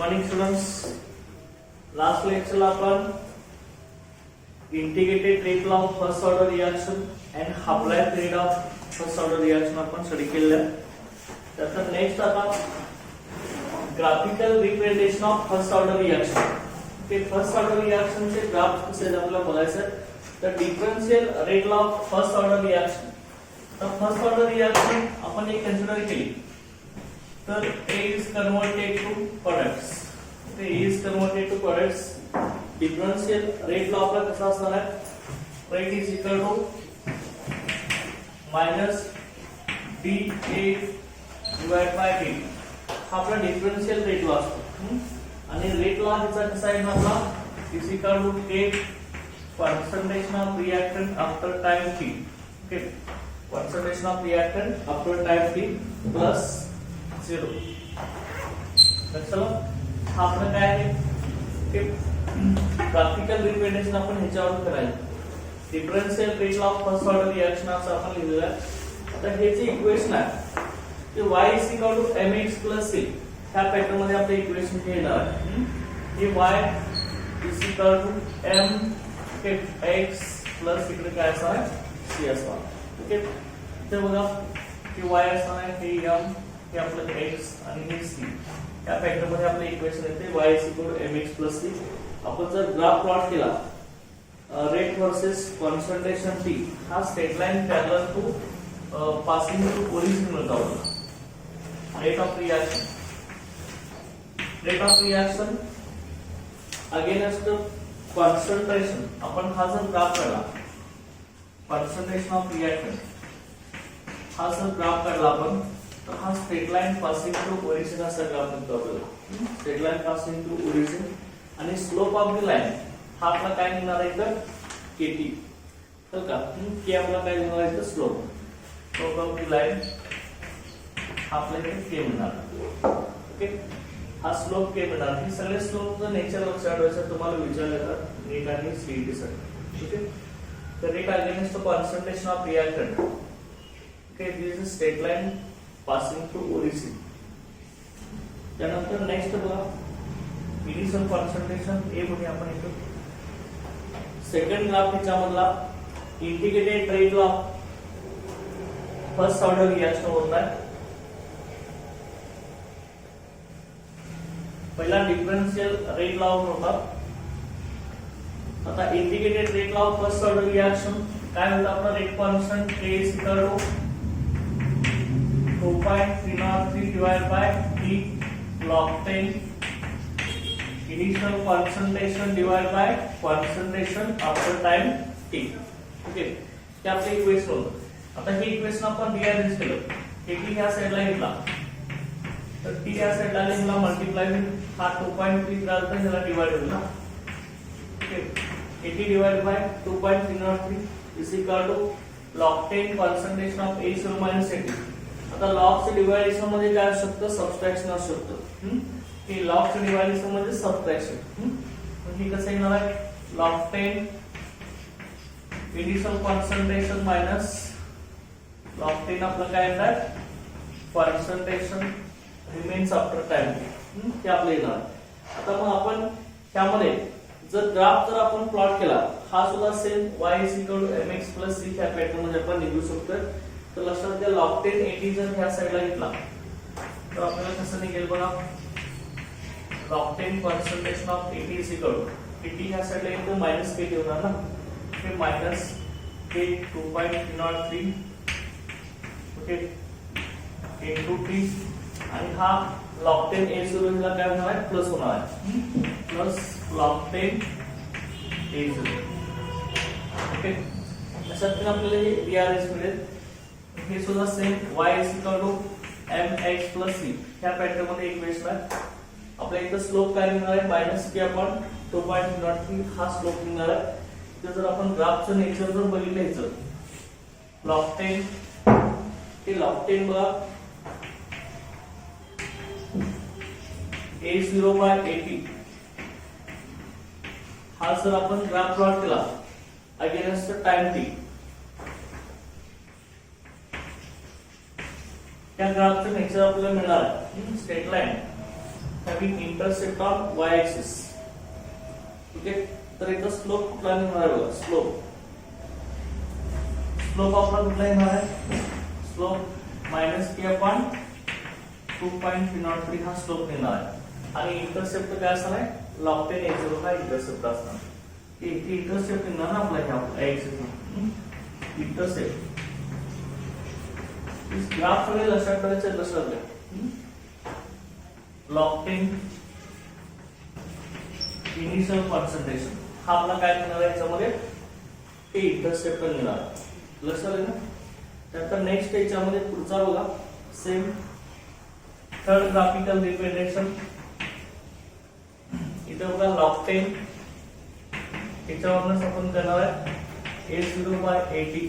Morning students, last लेक्चरला आपण integrated rate law of first order reaction and half life period of first order reaction आपण study केलेलं आहे. त्यानंतर next आता graphical representation of first order reaction. ते first order रिएक्शनचे graph कसे आहेत आपल्याला बघायचं. तर differential rate law of first order reaction. तर फर्स्ट ऑर्डर रिएक्शन आपण एक कन्सिडर केली तर A is converted to products. Okay, A is converted to products. Differential rate law आपला कसा असणार आहे. Rate is equal to minus dA divided by D. हा आपला डिफरन्शियल रेट लॉ असतो. आणि रेट लॉ ह्याचा कसा आहे ना आपला is equal to take concentration of reactant after time t. Okay, concentration of reactant after time t plus 0. तर चला हा आपला काय आहे की ग्राफिकल रिप्रेझेंटेशन आपण ह्याच्यावर करायचं. Differential rate law of first order reaction असं आपण लिहिलेलं आहे. आता हे जे इक्वेशन आहे ते y is equal to mx plus c ह्या पॅटर्न मध्ये आपले इक्वेशन हे येणार आहे. हे y is equal to mx plus इकडे काय असणार आहे c असणार. ओके, इथे बघा की y असणार आहे हे m हे आपलं x आणि हे c या फॅक्टर मध्ये आपलं इक्वेशन येते y = mx + c. आपण जर ग्राफ प्लॉट केला रेट वर्सेस कॉन्संट्रेशन t हा straight line parallel to passing to origin मिळतो. Rate of reaction against concentration. आपण हा जर ग्राफ काढला कॉन्संट्रेशन ऑफ रिएक्टंट हा जर ग्राफ काढला आपण तर हा straight line passing through origin असा ग्राफ मिळतो आपल्याला. Straight line passing through origin आणि स्लोप ऑफ द लाईन हा आपला काय निघणार आहे तर केटी. तर का के आपला काय निघणार आहे तर स्लोप ऑफ द लाईन हा आपल्याला के मिळणार. ओके, हा स्लोप के मिळणार. हे सगळे स्लोपचं नेचर लक्षात ठेवायचं तुम्हाला विचारलं जातात रेट आणि सीईटी साठी. ओके, तर rate against concentration of reactant. Okay, this is straight line passing through origin. त्यानंतर नेक्स्ट बघा इनिशियल कॉन्संट्रेशन ए मध्ये आपण येतो. सेकंड ग्राफ ह्याच्यामधला integrated rate law first order reaction होत आहे. पहिला डिफरन्शियल रेट लॉ होता. आता integrated rate law first order reaction काय होतं आपला rate constant K is equal to 2.303 divided by T log 10 initial concentration divided by concentration after time T. Okay, ते आपले इक्वेशन होतं. आता हे इक्वेशन आपण रिअरेंज केलं. T ह्या साइडला घेतला तर T ह्या साइडला घेतला मल्टिप्लाय हा 2.3 झाला तर ह्याला डिवाइड होईल ना. Okay, 80 divided by 2.303 is equal to log 10 concentration of A0 minus 80. आता लॉगचं डिव्हायडेशन मध्ये काय असू शकतं सबट्रॅक्शन असू शकतं. की लॉगचं डिव्हायडेशन मध्ये सबट्रॅक्शन. हे कसं येणार आहे log 10 initial concentration minus log 10 आपलं काय येणार कॉन्संट्रेशन रिमेन्स आफ्टर टाइम ते आपलं येणार. आता मग आपण त्यामध्ये जर ग्राफ जर आपण प्लॉट केला हा सुद्धा सेम y = mx + c ह्या पॅटर्न मध्ये आपण निघू शकतो. तर लक्षात घ्या log 10 80 जर ह्या साइडला घेतला तर आपल्याला कसं निघेल बघा log 10 concentration of 80 is equal to 80 ह्या साइडला येतो मायनस के होणार ना. हे minus K 2.303 okay into T आणि हा log 10 A0 ला काय होणार आहे प्लस होणार आहे प्लस log 10 A0. ओके, अशात आपल्याला हे रिअरेंज मिळेल. हे सुद्धा सेम y = mx + c ह्या पॅटर्न मध्ये इक्वेशन आहे. आपल्या इथं स्लोप काय निघणार आहे मायनस के अपॉन 2.03 हा स्लोप निघणार आहे. तर जर आपण ग्राफचं नेचर जर बघितलं ह्याचं log 10 ते log 10 बघा A0 by 80 हा जर आपण ग्राफ प्लॉट केला अगेन्स्ट टाइम t त्या ग्राफचं नेचर आपल्याला मिळणार आहे straight line having intercept on y axis. Okay, तर इथं स्लोप कुठला निघणार आहे बघा. स्लोप आपला कुठला येणार आहे? स्लोप मायनस के अपॉन 2.303 हा स्लोप येणार आहे. आणि इंटरसेप्ट काय असणार आहे? log 10 a0 हा इंटरसेप्ट असणार. इथे इंटरसेप्ट येणार ना आपला ह्या ऍक्सिस इंटरसेप्ट. इस ग्राफ मध्ये लक्षात ठेवायचं लक्षात घ्या. log 10 इनिशियल कॉन्सन्ट्रेशन हा आपला काय निघणार आहे याच्यामध्ये? ते इंटरसेप्ट निघणार. लक्षात आहे ना? त्यानंतर नेक्स्ट याच्यामध्ये पुढचा बघा. Same third graphical representation. इथे बघा log 10 याच्यावरच आपण करणार आहे a0 by 80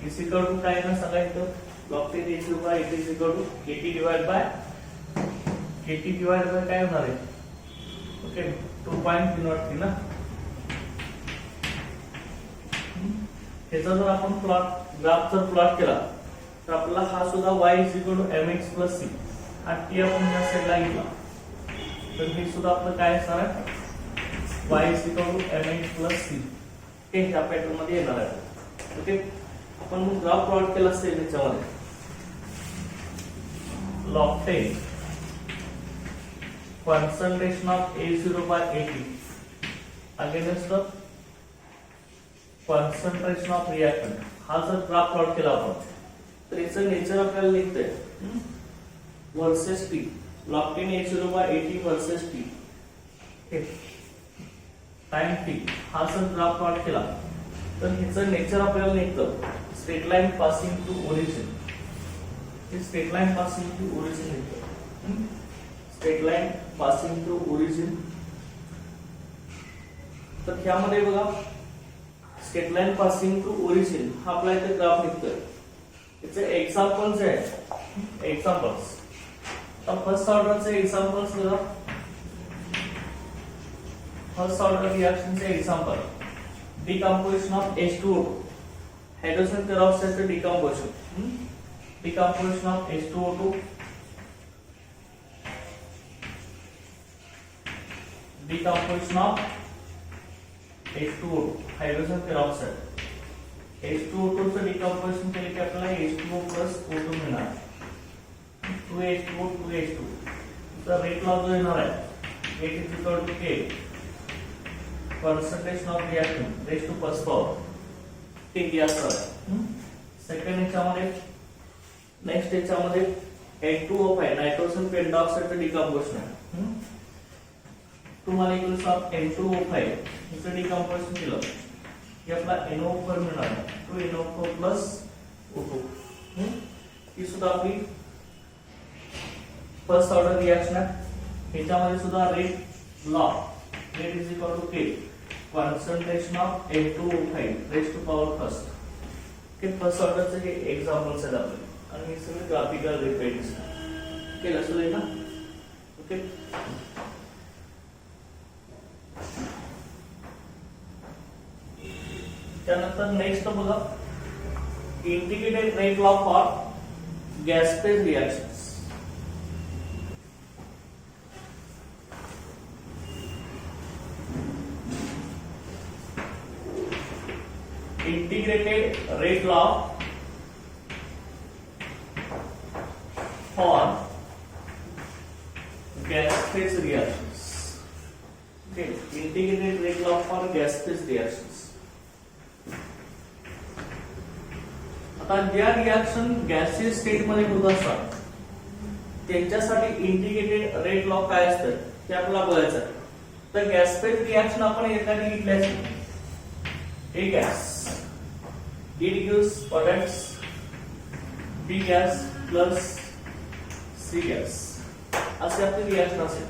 is equal to काय ना सांगा. इथं log 10 a0 by 80 is equal to 80 divide by काय होणार आहे? ओके, 2.303 ना. ह्याचा जर आपण ग्राफ जर प्लॉट केला तर आपल्याला हा सुद्धा y is equal to mx plus c हा t आपण या साईडला घेतला तर हे सुद्धा आपलं काय असणार आहे? y is equal to mx plus c हे ह्या पॅटर्न मध्ये येणार आहे. ओके, आपण ग्राफ प्लॉट केला असेल याच्यामध्ये log 10 concentration of a0 by 80 against the concentration of reactant हा जर ग्राफ प्लॉट केला आपण तर याचं नेचर आपल्याला लिखतोय versus t. log 10 a0 by 80 वर्सेस t टाइम t हा जर ग्राफ प्लॉट केला तर ह्याचं नेचर आपल्याला निघतं straight line passing to origin. हे straight line passing to origin निघतं. Straight line passing through origin. तर ह्यामध्ये बघा straight line passing through origin हा आपला इथे ग्राफ निघतोय. याचे एक्झाम्पल्स आहेत. एक्झाम्पल्स तर फर्स्ट ऑर्डरचे एक्झाम्पल्स बघा. फर्स्ट ऑर्डर रिएक्शनचे example decomposition of H2O2 hydrogen पेरोक्साइडचे decomposition. Decomposition of H2O2 decomposition of H2O2 hydrogen peroxide. H2O2 चं डिकम्पोजिशन केले की आपल्याला H2O plus O2 मिळणार. 2H2O 2H2 चा रेट लॉ जो येणार आहे 8 is equal to K concentration of reactant raised to first power ते गॅस आहे. सेकंड याच्यामध्ये नेक्स्ट याच्यामध्ये N2O5 नायट्रोजन पेंटॉक्साइडचं डिकम्पोजिशन आहे. 2 molecules of N2O5 हिचं डिकम्पोजिशन केलं की आपला NO4 मिळणार. 2NO4 plus O2 ही सुद्धा आपली फर्स्ट ऑर्डर रिएक्शन आहे. ह्याच्यामध्ये सुद्धा rate law rate is equal to K concentration of N2O5 raise to power first. K first ऑर्डरचे हे एक्झाम्पल्स आहेत आपले आणि हे सगळे ग्राफिकल रिप्रेझेंटेशन केलं असेल ना. ओके, त्यानंतर नेक्स्ट बघा integrated rate law for gas phase reactions. Integrated rate law for gas phase reactions. Okay, integrated rate law for gas phase reactions. आता ज्या रिएक्शन गॅसियस स्टेट मध्ये होत असतात त्यांच्यासाठी इंटिग्रेटेड रेट लॉ काय असतं ते आपल्याला बघायचं आहे. तर गॅस फेज रिएक्शन आपण एखादी घेतल्याची A gas it gives products B gas plus C gas असे आपली रिएक्शन असेल.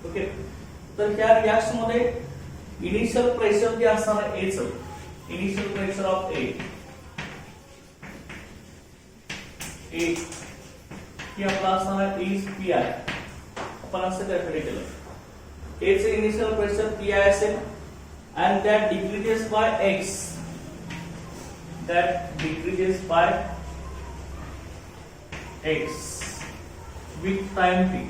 ओके, तर त्या रिएक्शन मध्ये इनिशियल प्रेशर जे असणार आहे A चं इनिशियल प्रेशर ऑफ A की आपला असणार आहे इज पी आय. आपण असं कॅल्क्युलेट केलं A चे इनिशियल प्रेशर पी आय असेल and that decreases by x, that decreases by x with time t.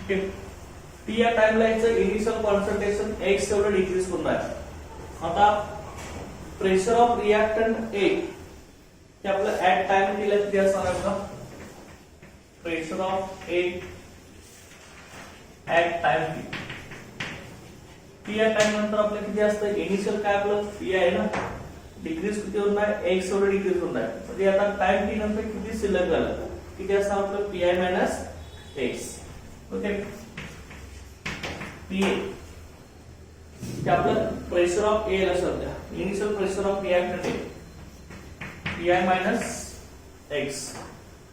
T या टाइमला याचं इनिशियल कॉन्सन्ट्रेशन x एवढं डिक्रीज होणार आहे. आता प्रेशर ऑफ रिएक्टंट ए ते आपलं ऍट टाइम टी ला किती असणार आहे बघा. Pressure of A at time T या टाइम नंतर आपलं किती असतं. इनिशियल काय आपलं पी आहे ना, डिक्रीज किती होणार आहे, एक्स एवढं डिक्रीज होणार आहे. म्हणजे आता टाइम टी नंतर किती शिल्लक झालं, किती असणार आपलं P I minus x. Okay, P ते आपलं प्रेशर ऑफ ए लक्षात घ्या. Initial pressure of reactant A P I minus x.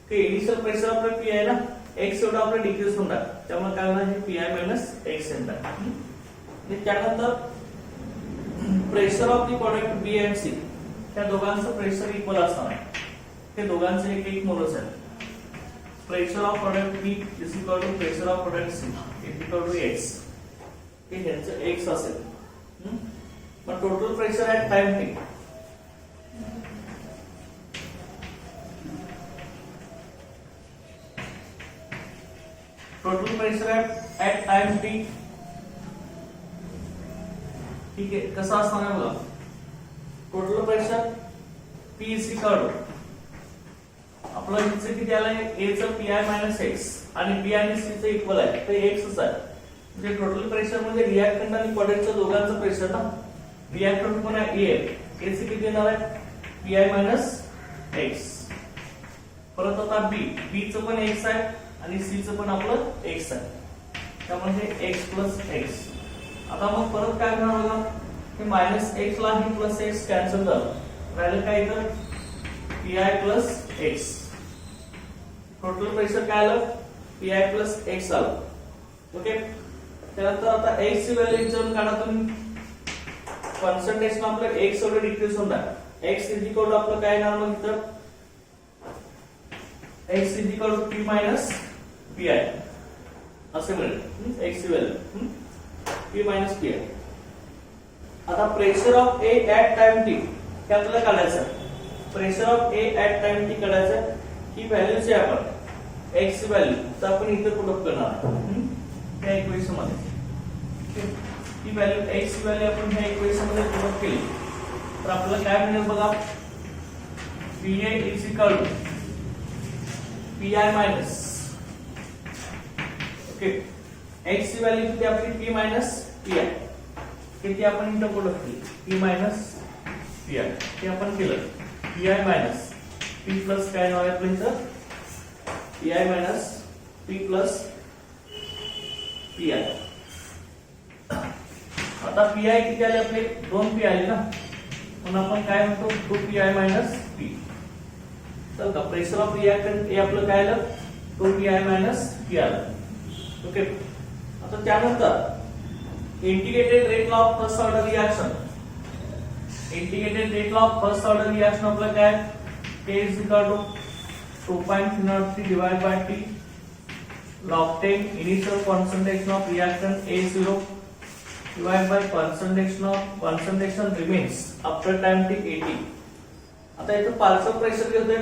Okay, initial pressure आपलं पी आहे ना, एक्स एवढं आपलं डिक्रीज होणार, त्यामुळे काय होणार, हे पी आय मायनस एक्स येणार. आणि त्यानंतर pressure of the product B and C, त्या दोघांचं प्रेशर इक्वल असणार आहे. ते दोघांचं एक एक मोलच आहे. Pressure of product B is equal to pressure of product C is equal to X. हे ह्याचं एक्स असेल. मग total pressure at time T total pressure at time T ठीक आहे, कसं असणार आहे बघा. Total pressure P is equal to आपलं हिचं किती आलंय, ए चं पी आय मायनस एक्स आणि बी आणि सी चं इक्वल आहे, ते एक्सच आहे. म्हणजे टोटल प्रेशर म्हणजे रिएक्टंट आणि प्रोडक्टच्या दोघांचं प्रेशर ना. रिएक्टंट पण आहे ए, ए चे किती येणार आहे, पी आय मायनस एक्स. परत आता बी, बी चं पण एक्स आहे आणि सी चं पण आपलं एक्स आहे, त्यामुळे एक्स प्लस एक्स. आता मग परत काय होणार बघा, हे मायनस एक्स ला ही प्लस एक्स कॅन्सल झालं, राहिलं काय इथं P I plus x. Total pressure काय आलं, पी आय प्लस एक्स आलं. ओके, त्यानंतर आता एक्स ची व्हॅल्यू विचारून काढा तुम्ही. कॉन्सन्ट्रेशन आपलं एक्स एवढं डिक्रीज होणार, एक्स इज इक्वल टू आपलं काय येणार मग इथं, X is equal to P minus P I असे मिळेल. एक्स ची value P minus P I. आता pressure of A at time T हे आपल्याला काढायचं. Pressure of A at time T काढायचं. ही व्हॅल्यू जी आपण एक्स ची व्हॅल्यू तर आपण इथे पुट अप करणार त्या इक्वेशन मध्ये. ही व्हॅल्यू एक्स ची व्हॅल्यू आपण ह्या इक्वेशन मध्ये पुट अप केली तर आपल्याला काय मिळेल बघा, P A is equal to P I minus. Okay, X ची व्हॅल्यू किती आपली पी मायनस पी आय, किती आपण इथं पुट अप केली पी मायनस पी आय. ते आपण केलं P I minus P plus काय नाव आहे आपलं इथं, P I minus P plus P I. आता पी आय किती आले आपले, 2 पी आले ना, म्हणून आपण काय म्हणतो 2 पी आय मायनस पी. तर का प्रेशर ऑफ रिएक्टंट हे आपलं काय आलं, 2 पी आय मायनस पी आलं. ओके, आता त्यानंतर integrated rate law of first order reaction. Integrated rate law of first order reaction आपलं काय, K is equal to 2.3 divided by T log 10 initial concentration of reactant A0 divided by concentration remains after time t 80. आता इथं partial pressure घेतोय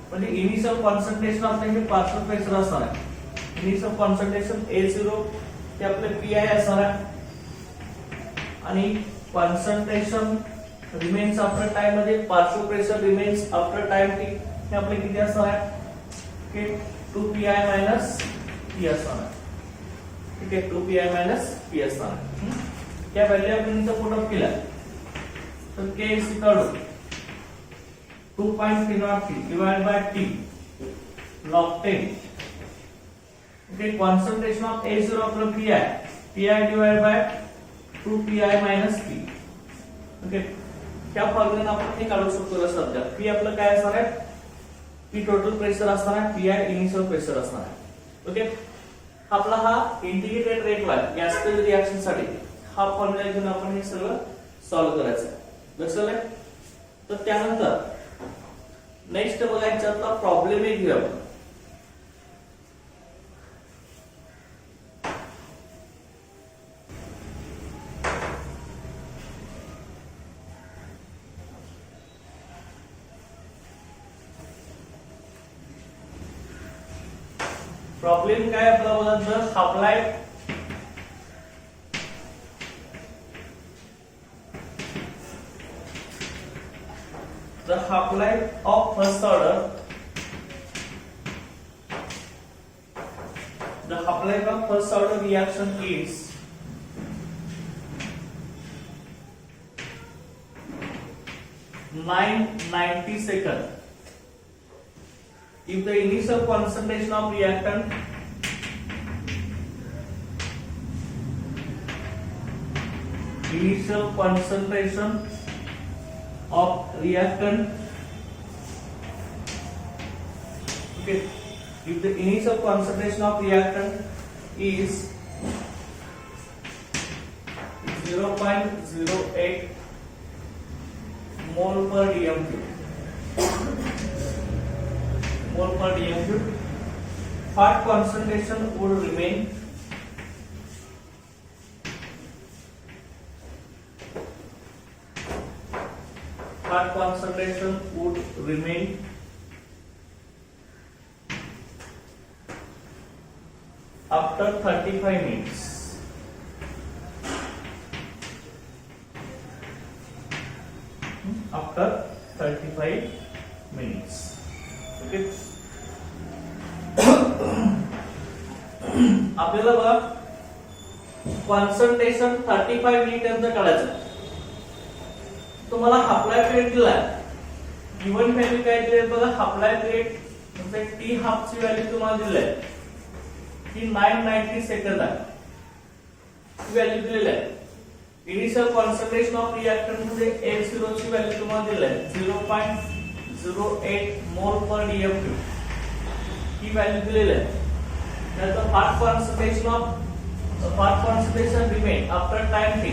म्हणजे initial concentration आपलं हे partial pressure असणार आहे. इनिशियल कॉन्सन्ट्रेशन A0 ते आपले PI असणार आहे आणि कॉन्सन्ट्रेशन रिमेन्स आफ्टर टाइम मध्ये partial pressure remains after time T हे आपले किती असणार आहे, की 2PI मायनस P असणार आहे. ठीक आहे, 2PI मायनस P असणार आहे. त्या व्हॅल्यू आपण इथं पुट अप केल्या तर K is equal to 2.303 divide by T log 10. Okay, concentration of A0 आपलं PI divide by 2PI minus P. Okay, त्या फॉर्म्युला आपण हे काढू शकतो लक्षात घ्या. P आपलं काय असणार आहे, P टोटल प्रेशर असणार आहे, PI इनिशियल प्रेशर असणार आहे. ओके, आपला हा integrated rate law gas field reaction साठी हा फॉर्म्युला घेऊन आपण हे सगळं सॉल्व्ह करायचं आहे. लक्षात आलं. तर त्यानंतर नेक्स्ट बघा याच्यातला प्रॉब्लेम एक घेऊया आपण. प्रॉब्लेम काय आपला बघा, जर half life the half-life of first order, the half-life of first order reaction is 990 seconds. If the initial concentration of reactant okay, if the initial concentration of reactant is 0.08 mole per dm cube, fat concentration would remain after 35 minutes. After 35 minutes. Okay. आपल्याला बघा concentration 35 मिनिटांचं काढायचं. तुम्हाला half life rate दिलाय, given value काय दिली बघा, half life rate म्हणजे टी हाफ ची व्हॅल्यू तुम्हाला दिली आहे की 990 सेकंद आहे, व्हॅल्यू दिलेली आहे. इनिशियल कॉन्सन्ट्रेशन ऑफ रिएक्टंट मध्ये H0 ची व्हॅल्यू तुम्हाला दिली आहे 0.08 मोल पर डीएम क्यूब, ही व्हॅल्यू दिलेली आहे. त्यानंतर fat concentration remain after time t,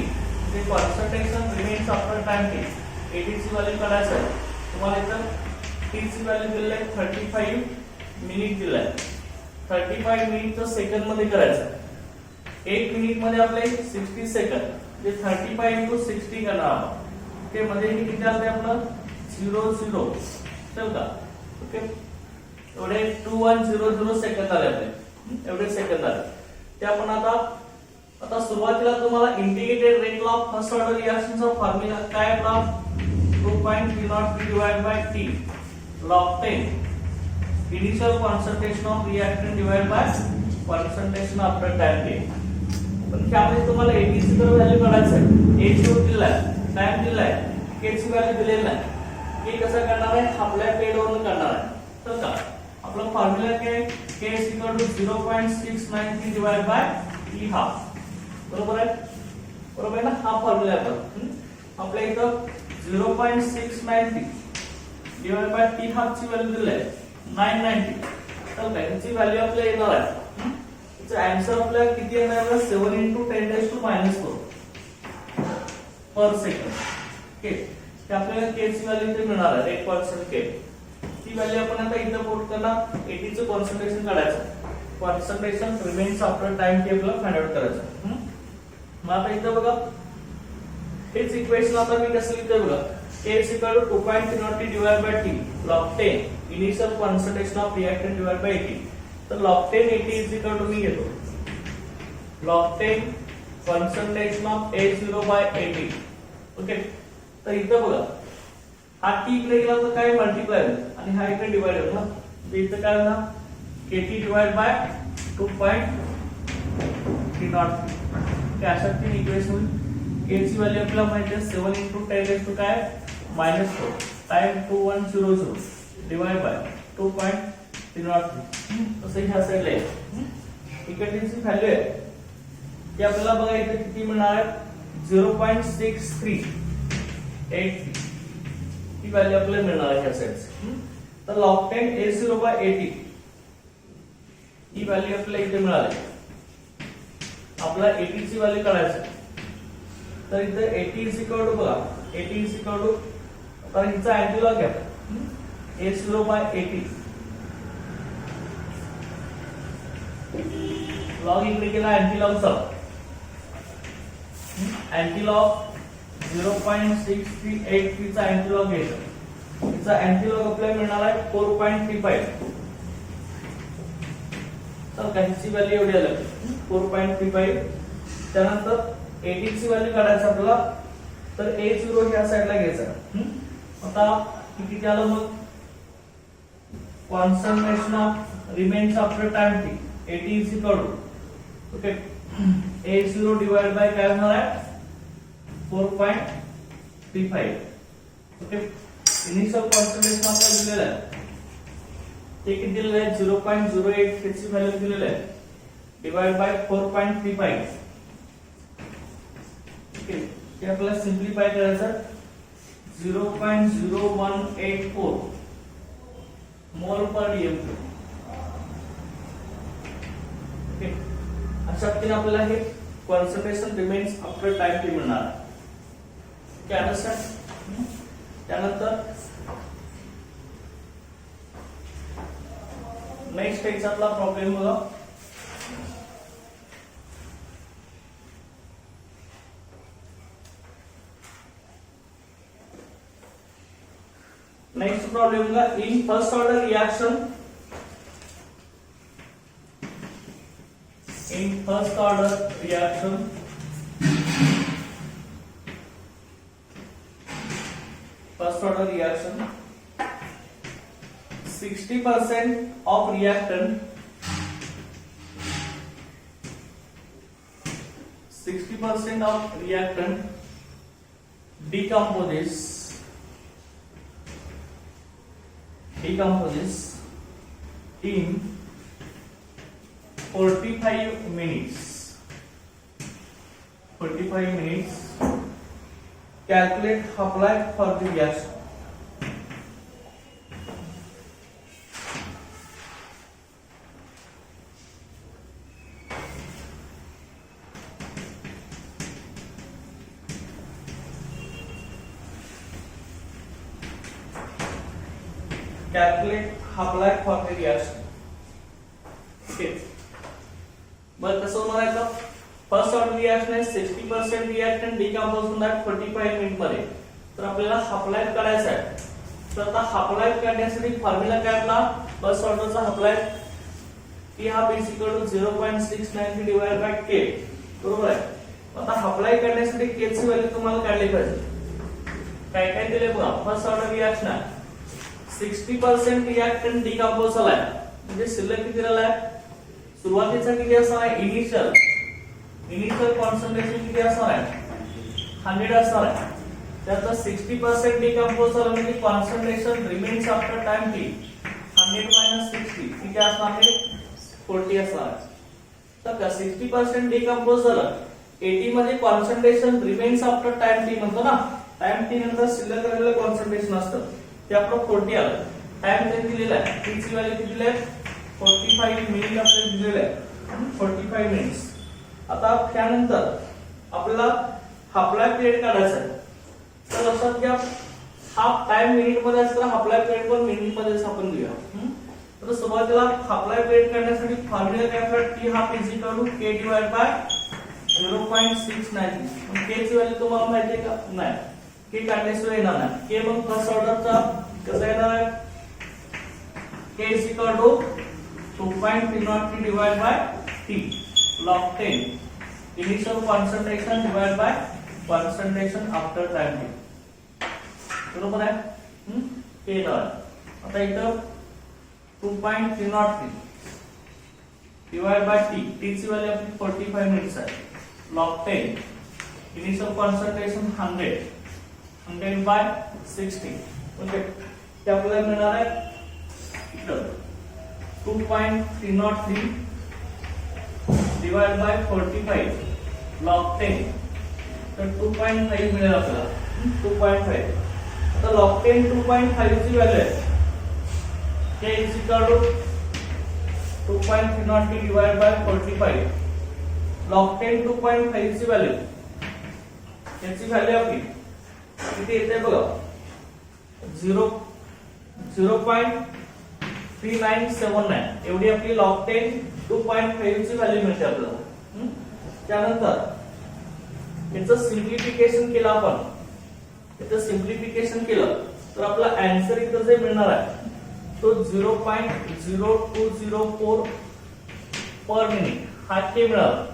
the concentration remains after time t. AT ची व्हॅल्यू काढायचं आहे तुम्हाला. इथं T ची व्हॅल्यू दिलेली आहे 35 मिनिट दिलेली आहे. 35 मिनिट सेकंड मध्ये करायचं. 1 मिनिट मध्ये आपले 60 सेकंद, जे 35 × 60 करणार आहोत. ते मध्ये हे किती आले आपलं 00 चल का. ओके, एवढे 2100 सेकंद आले आपले, एवढे सेकंद आले. ते आपण आता सुरुवातीला तुम्हाला integrated rate law of first order रिएक्शनचा फॉर्म्युला काय आपला 2.303 divide by T log 10 initial concentration of reactant divided by concentration after time t. पण त्यामध्ये तुम्हाला AT ची तर व्हॅल्यू काढायचं आहे. H0 दिलाय, टाइम दिलाय, K ची व्हॅल्यू दिलेली नाही. हे कसं करणार आहे, आपल्या पेड वरून करणार आहे. तर का आपला फॉर्म्युला काय, K = 0.693 divide by T half. बरोबर आहे, बरोबर आहे ना. हा फॉर्म्युला आहे आपल्या इथं 0.693 डिवाइड बाय T हाफ ची व्हॅल्यू दिली आहे 990. तर काय याची व्हॅल्यू आपल्याला येणार आहे. याचा आन्सर आपल्याला किती येणार आहे, 7 × 10⁻⁴ पर सेकंड. ओके, ते आपल्याला K ची व्हॅल्यू इथे मिळणार आहे 1% K. ती व्हॅल्यू आपण आता इथे पुट करणार. AT चं कॉन्सन्ट्रेशन काढायचं. Concentration remains after time T आपल्याला फाइंड आउट करायचं. मग आता इथं बघा हेच इक्वेशन आता मी कसं लिहितोय बघा, K = 2.303 divide by T log 10 initial concentration of reactant divide by AT. तर log 10 AT = मी घेतो log 10 concentration of H0 by AT. Okay, तर इथं बघा हा T इकडे गेला तर काय मल्टिप्लाय होईल आणि हा इकडे डिवाइड होईल ना. तर इथं काय होणार KT डिवाइड बाय 2.303. ते अशा तीन इक्वेशन होईल. K ची व्हॅल्यू आपल्याला माहिती आहे 7 × 10⁻⁴ टाइम 2100 डिवाइड बाय 2.303. तसं ह्या साइडला आहे. इकडची व्हॅल्यू आहे ती आपल्याला बघा इथे किती मिळणार आहे 0.6383. ही व्हॅल्यू आपल्याला मिळणार आहे ह्या साइडची. तर log 10 H0 बाय AT ही व्हॅल्यू आपल्याला इथे मिळाली. आपला AT ची व्हॅल्यू काढायची. तर इथे AT = बघा AT = तर हिचा अँटीलॉग घ्या H0 बाय AT. लॉग इकडे केला अँटीलॉगचा. अँटीलॉग 0.6383 चा अँटीलॉग घ्यायचा. तिचा अँटीलॉग आपल्याला मिळणार आहे 4.35. तर काहीची व्हॅल्यू एवढी आली 4.35. त्यानंतर 80 ची व्हॅल्यू काढायचं आपल्याला, तर A0 ह्या साइडला घ्यायचा. आता किती आलं मग concentration of remains after time t 80 is equal to okay A0 divide by काय होणार आहे 4.35. ओके इनिशियल कॉन्सन्ट्रेशन आपल्याला दिलेलं आहे ते किती दिलेलं आहे 0.08 त्याची व्हॅल्यू दिलेली आहे डिवाइड बाय 4.35. ओके ते आपल्याला सिंपलीफाय करायचं 0.0184 मोल पर dm. ओके अशा पद्धतीने आपल्याला हे concentration remains after time T मिळणार आहे. Okay understand. त्यानंतर नेक्स्ट एक्झाम्पलला प्रॉब्लेम बघा. नेक्स्ट प्रॉब्लेम का in first order reaction first order reaction 60% of reactant decomposes in 45 minutes. Calculate half-life for the reaction. Calculate half-life for the reaction. Okay. बरं कसं होणार आहे का फर्स्ट ऑर्डर रिएक्शन आहे 60% reactant decompose होणार 45 minute मध्ये. तर आपल्याला हाफ लाईफ काढायचा आहे. तर आता हाफ लाईफ काढण्यासाठी फॉर्म्युला काय आपला फर्स्ट ऑर्डरचा half life T half is equal to 0.693 divide by K. बरोबर आहे. आता हाफ लाईफ काढण्यासाठी K ची व्हॅल्यू तुम्हाला काढली पाहिजे. काय काय दिले बघा फर्स्ट ऑर्डर रिएक्शन आहे 60% रिएक्टंट डिकंपोज झालाय म्हणजे शिल्लक किती राहिलाय सुरुवातीचा किती असणार आहे इनिशियल कॉन्सन्ट्रेशन किती असणार आहे 100 असणार आहे. त्यात 60% डिकंपोज झालं म्हणजे concentration remains after time t 100 - 60 किती असणार आहे 40 असणार आहे. तर का 60% डिकंपोज झालं 80 मध्ये concentration remains after time t म्हणतो ना टाइम t नंतर शिल्लक राहिलेलं कॉन्सन्ट्रेशन असतं ते आपलं 40 आलं. टाइम ते दिलेला आहे t ची व्हॅल्यू किती दिली आहे 45 मिनिट आपल्याला दिलेलं आहे 45 मिनिट्स. आता त्यानंतर आपल्याला हाफ लाईफ पिरियड काढायचा आहे. तर लक्षात घ्या हाफ टाइम मिनिट मध्ये असतं हाफ लाईफ पिरियड पण मिनिट मध्येच आपण घेऊया. तर सुरुवातीला हाफ लाईफ पिरियड काढण्यासाठी फॉर्म्युला काय आपला t half is equal to k divide by 0.693. k ची व्हॅल्यू तुम्हाला माहिती आहे का नाही k काढण्याशिवाय येणार नाही. k मग फर्स्ट ऑर्डरचा कसं येणार आहे k is equal to 2.303 divided by T log 10 initial concentration divided by concentration after time t. बरोबर आहे ते आता इथं 2.303 divided by T ची व्हॅल्यू आपली 45 मिनिट्स आहे log 10 initial concentration 100 by 60. Okay ते आपल्याला मिळणार आहे इथं 2.303 divided by 45 log 10 तर 2.5 मिळेल आपल्याला 2.5. आता log 10 2.5 ची व्हॅल्यू आहे k is equal to 2.303 divided by 45 log 10 2.5 ची व्हॅल्यू याची व्हॅल्यू आपली किती येते बघा 0.3979 एवढी आपली log 10 2.5 ची व्हॅल्यू मिळते आपल्याला. त्यानंतर याचं सिम्प्लिफिकेशन केलं आपण तर आपला आन्सर इथं जे मिळणार आहे तो 0.0204 पर मिनिट हा के मिळाला.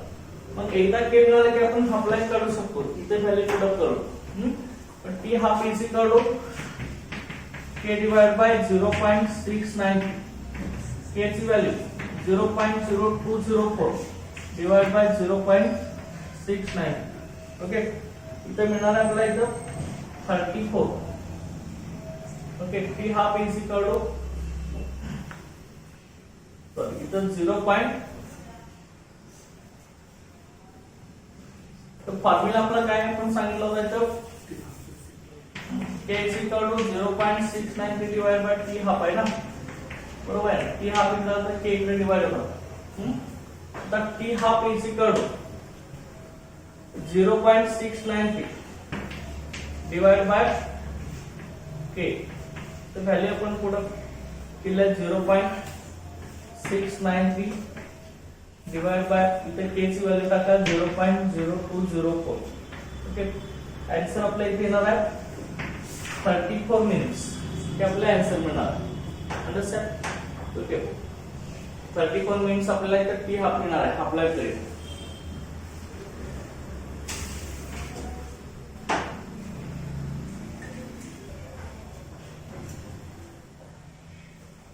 मग एकदा के मिळाला की आपण अप्लाय काढू शकतो, इथे व्हॅल्यू पुट करू. पण T half is equal to K divide by 0.69, K ची व्हॅल्यू 0.0204 डिवाइड बाय 0.69. ओके, इथे मिळणार आहे आपल्याला इथं 34. Okay, T half is equal to इथं 0. तो फॉर्म्युला आपला काय आपण सांगितलं होतं इथं k is equal to 0.69 divide by t half आहे ना, बरोबर आहे. t half is equal to k इकडे डिवाइड होणार. तर t half is equal to 0.693 divide by k. तर व्हॅल्यू आपण पुढे केलं 0.693 डिवाइड बाय इथे k ची व्हॅल्यू टाका 0.0204. ओके, आन्सर आपल्या इथे येणार आहे 34 मिनिट्स. हे आपला आन्सर मिळणार. अंडरस्टँड? ओके, 34 मिनिट्स आपल्याला इथे टी हाफ मिळणार आहे अप्लाय करेल.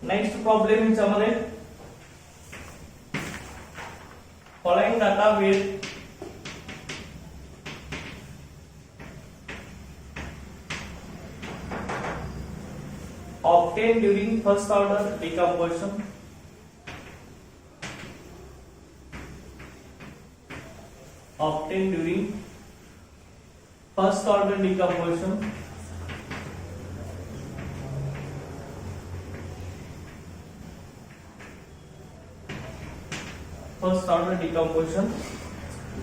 नेक्स्ट प्रॉब्लेम याच्यामध्ये following data will obtained during first order decomposition. Obtained during first order decomposition. First order decomposition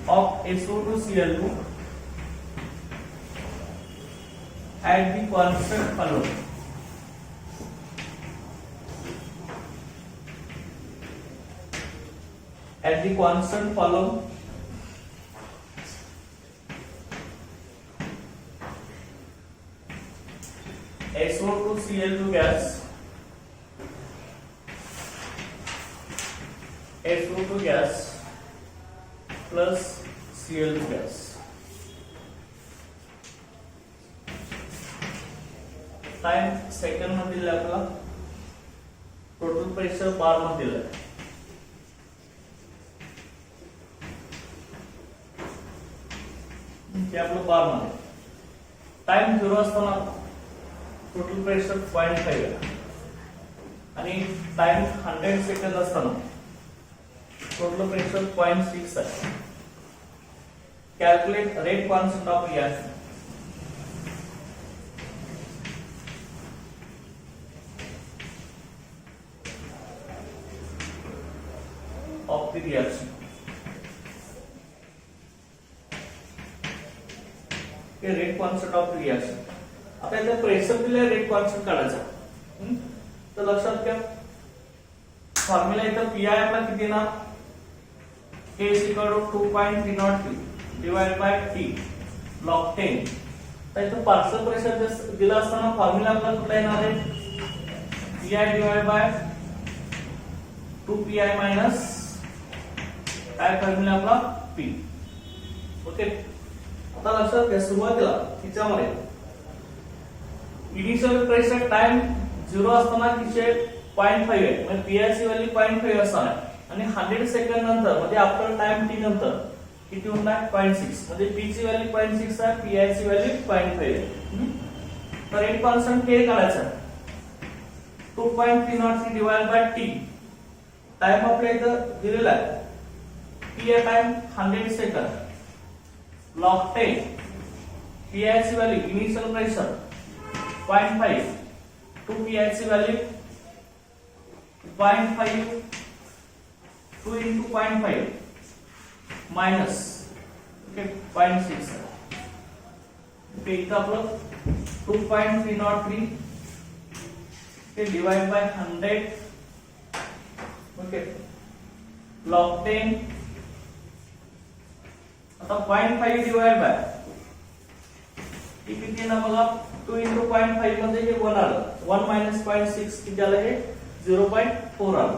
of SO2Cl2 at the constant column. At the constant column SO2Cl2 gas, SO2 gas plus Cl2 gas. Time second मध्ये दिला आपला, total pressure बार मध्ये दिला. ते आपलं बार मध्ये. Time 0 असताना total pressure 0.5 आहे आणि टाइम 100 सेकंद असताना टोटल प्रेशर 0.6 आहे. Calculate rate constant of reaction. Of the reaction. Rate constant of reaction. आता इथे प्रेशर दिले, रेट कॉन्स्टंट काढायचा. तर लक्षात घ्या फॉर्म्युला इथं पी आय आपला किती ना, K is equal to 2.303 divided by T log 10. तर इथं पार्शियल प्रेशर दिला असताना फॉर्म्युला आपला कुठला येणार आहे, PI divide by 2PI minus काय फॉर्म्युला आपला P. ओके, आता लक्षात घ्या सुरुवातीला तिच्यामध्ये इनिशियल प्रेशर टाइम 0 असताना किती 0.5 आहे, म्हणजे PI ची व्हॅल्यू 0.5 असणार आहे. आणि 100 सेकंड नंतर म्हणजे आफ्टर टाइम t नंतर किती होणार 0.6, म्हणजे p ची व्हॅल्यू 0.6 आहे, pi ची व्हॅल्यू 0.5 आहे. तर रेट कॉन्स्टंट k काढायचा 2.303 डिवाइड बाय t. टाइम आपल्या इथं दिलेला आहे, t या टाइम 100 सेकंद log 10. pi ची व्हॅल्यू इनिशियल प्रेशर 0.5, 2pi ची व्हॅल्यू 0.5 2 into 0.5 minus 0.6. ओके, इथं आपलं 2.303 ते डिवाइड बाय 100. Okay, log 10. आता 0.5 डिवाइड बाय किती ना बघा, 2 into 0.5 मध्ये हे 1 आलं, 1 minus 0.6 किती आलं, हे 0.4 आलं.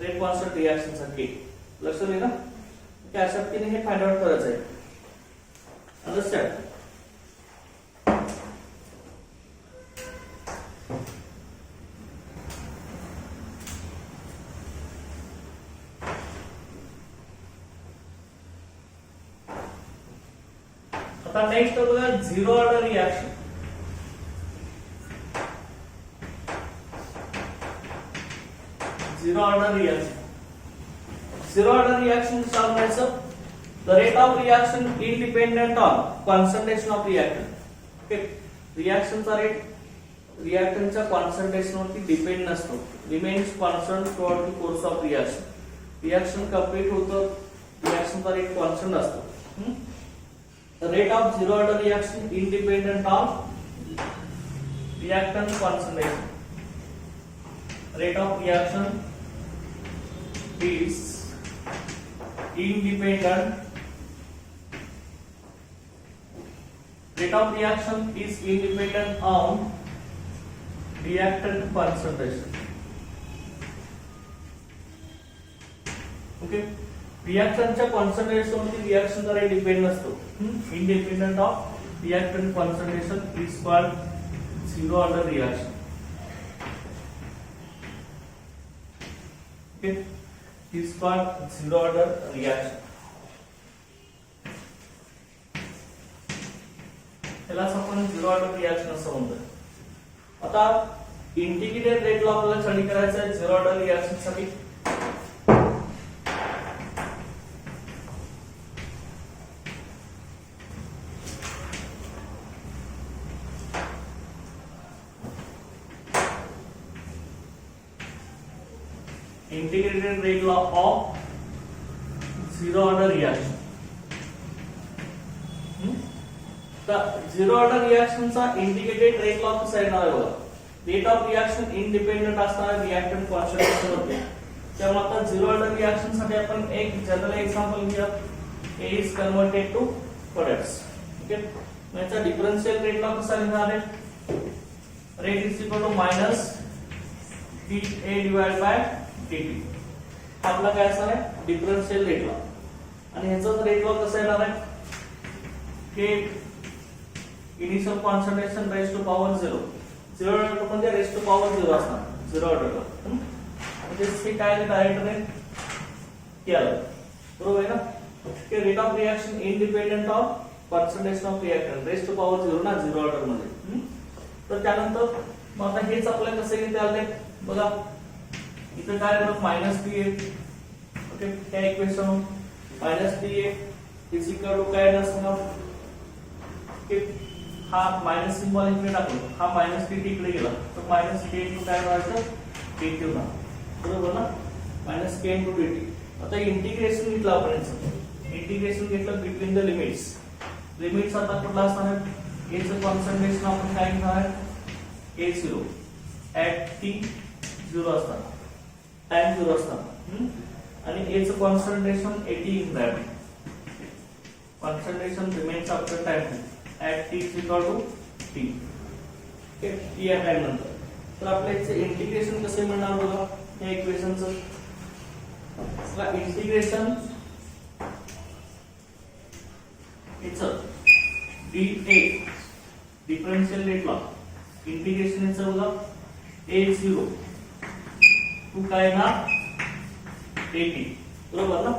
रेट कॉन्स्टंट रिएक्शन साठी लक्षात येईल ना की अशा पद्धतीने हे फाइंड आउट करायचं आहे अंडरस्टँड आता नेक्स्ट बघा zero order reaction zero order reaction. Zero order reaction solve करायचं. The rate of reaction independent on concentration of reactant. Okay. Reaction चा rate reactant च्या concentration वरती depend नसतो. Remains constant throughout the course of reaction. Reaction complete होतं. Reaction चा rate constant असतो. The rate of zero order reaction independent of reactant concentration. Rate of reaction is independent. Rate of reaction is independent on reactant concentration. Okay. Reactant च्या concentration वरती reaction चा rate depend नसतो. Independent of reactant concentration is called zero order reaction. Okay. Is called zero order reaction. यालाच आपण zero order reaction असं म्हणतो. आता integrated rate law आपल्याला स्टडी करायचा आहे झिरो ऑर्डर रिएक्शन साठी. Integrated rate law of zero order reaction. Zero order reaction चा इंटिग्रेटेड रेट लॉ कसा येणार आहे बघा. रेट ऑफ रिएक्शन इंडिपेंडेंट असणार रिएक्टंट कॉन्सन्ट्रेशन वरती. त्यामुळे आता झिरो ऑर्डर रिएक्शन साठी आपण एक जनरल एक्झाम्पल घेऊया. A is converted to products. Okay. याचा डिफरन्शियल रेट लॉ कसा लिहिणार आहे. Rate is equal to minus dA divide by dt. आपला काय असणार आहे डिफरन्शियल रेट लॉ. आणि ह्याचा रेट लॉ कसा येणार आहे की initial concentration raise to power 0. Zero order म्हणजे रेज टू पॉवर 0 असणार झिरो ऑर्डरला. म्हणजे हे काय डायरेक्ट रेट केलं बरोबर आहे ना की rate of reaction independent of concentration of reactant raise to power 0 ना झिरो ऑर्डर मध्ये. तर त्यानंतर मग आता हेच आपल्याला कसे घेता आले बघा. इथं काय बघ मायनस dA. ओके. त्या equation minus dA is equal to काय असणार की हा मायनस सिंबल इकडे टाकलो. हा मायनस dt इकडे गेला तर मायनस k इनटू काय व्हायचं dt ना बरोबर ना मायनस k इनटू dt. आता इंटिग्रेशन घेतलं आपण याचं. इंटिग्रेशन घेतलं बिटवीन द लिमिट्स. लिमिट्स आता कुठला असणार आहे a चं कॉन्सन्ट्रेशन आपण काय घेणार आहे a0 ऍट t 0 असणार टाइम 0 असणार आणि a चं concentration 80 in that concentration remains after time at t is equal to t. Okay t या टाइम नंतर. तर आपल्याचे इंटिग्रेशन कसे मिळणार बघा या इक्वेशनचं. चला integration it's dA differential rate law. Integration it's बघा a0 टू काय ना 80 बरोबर ना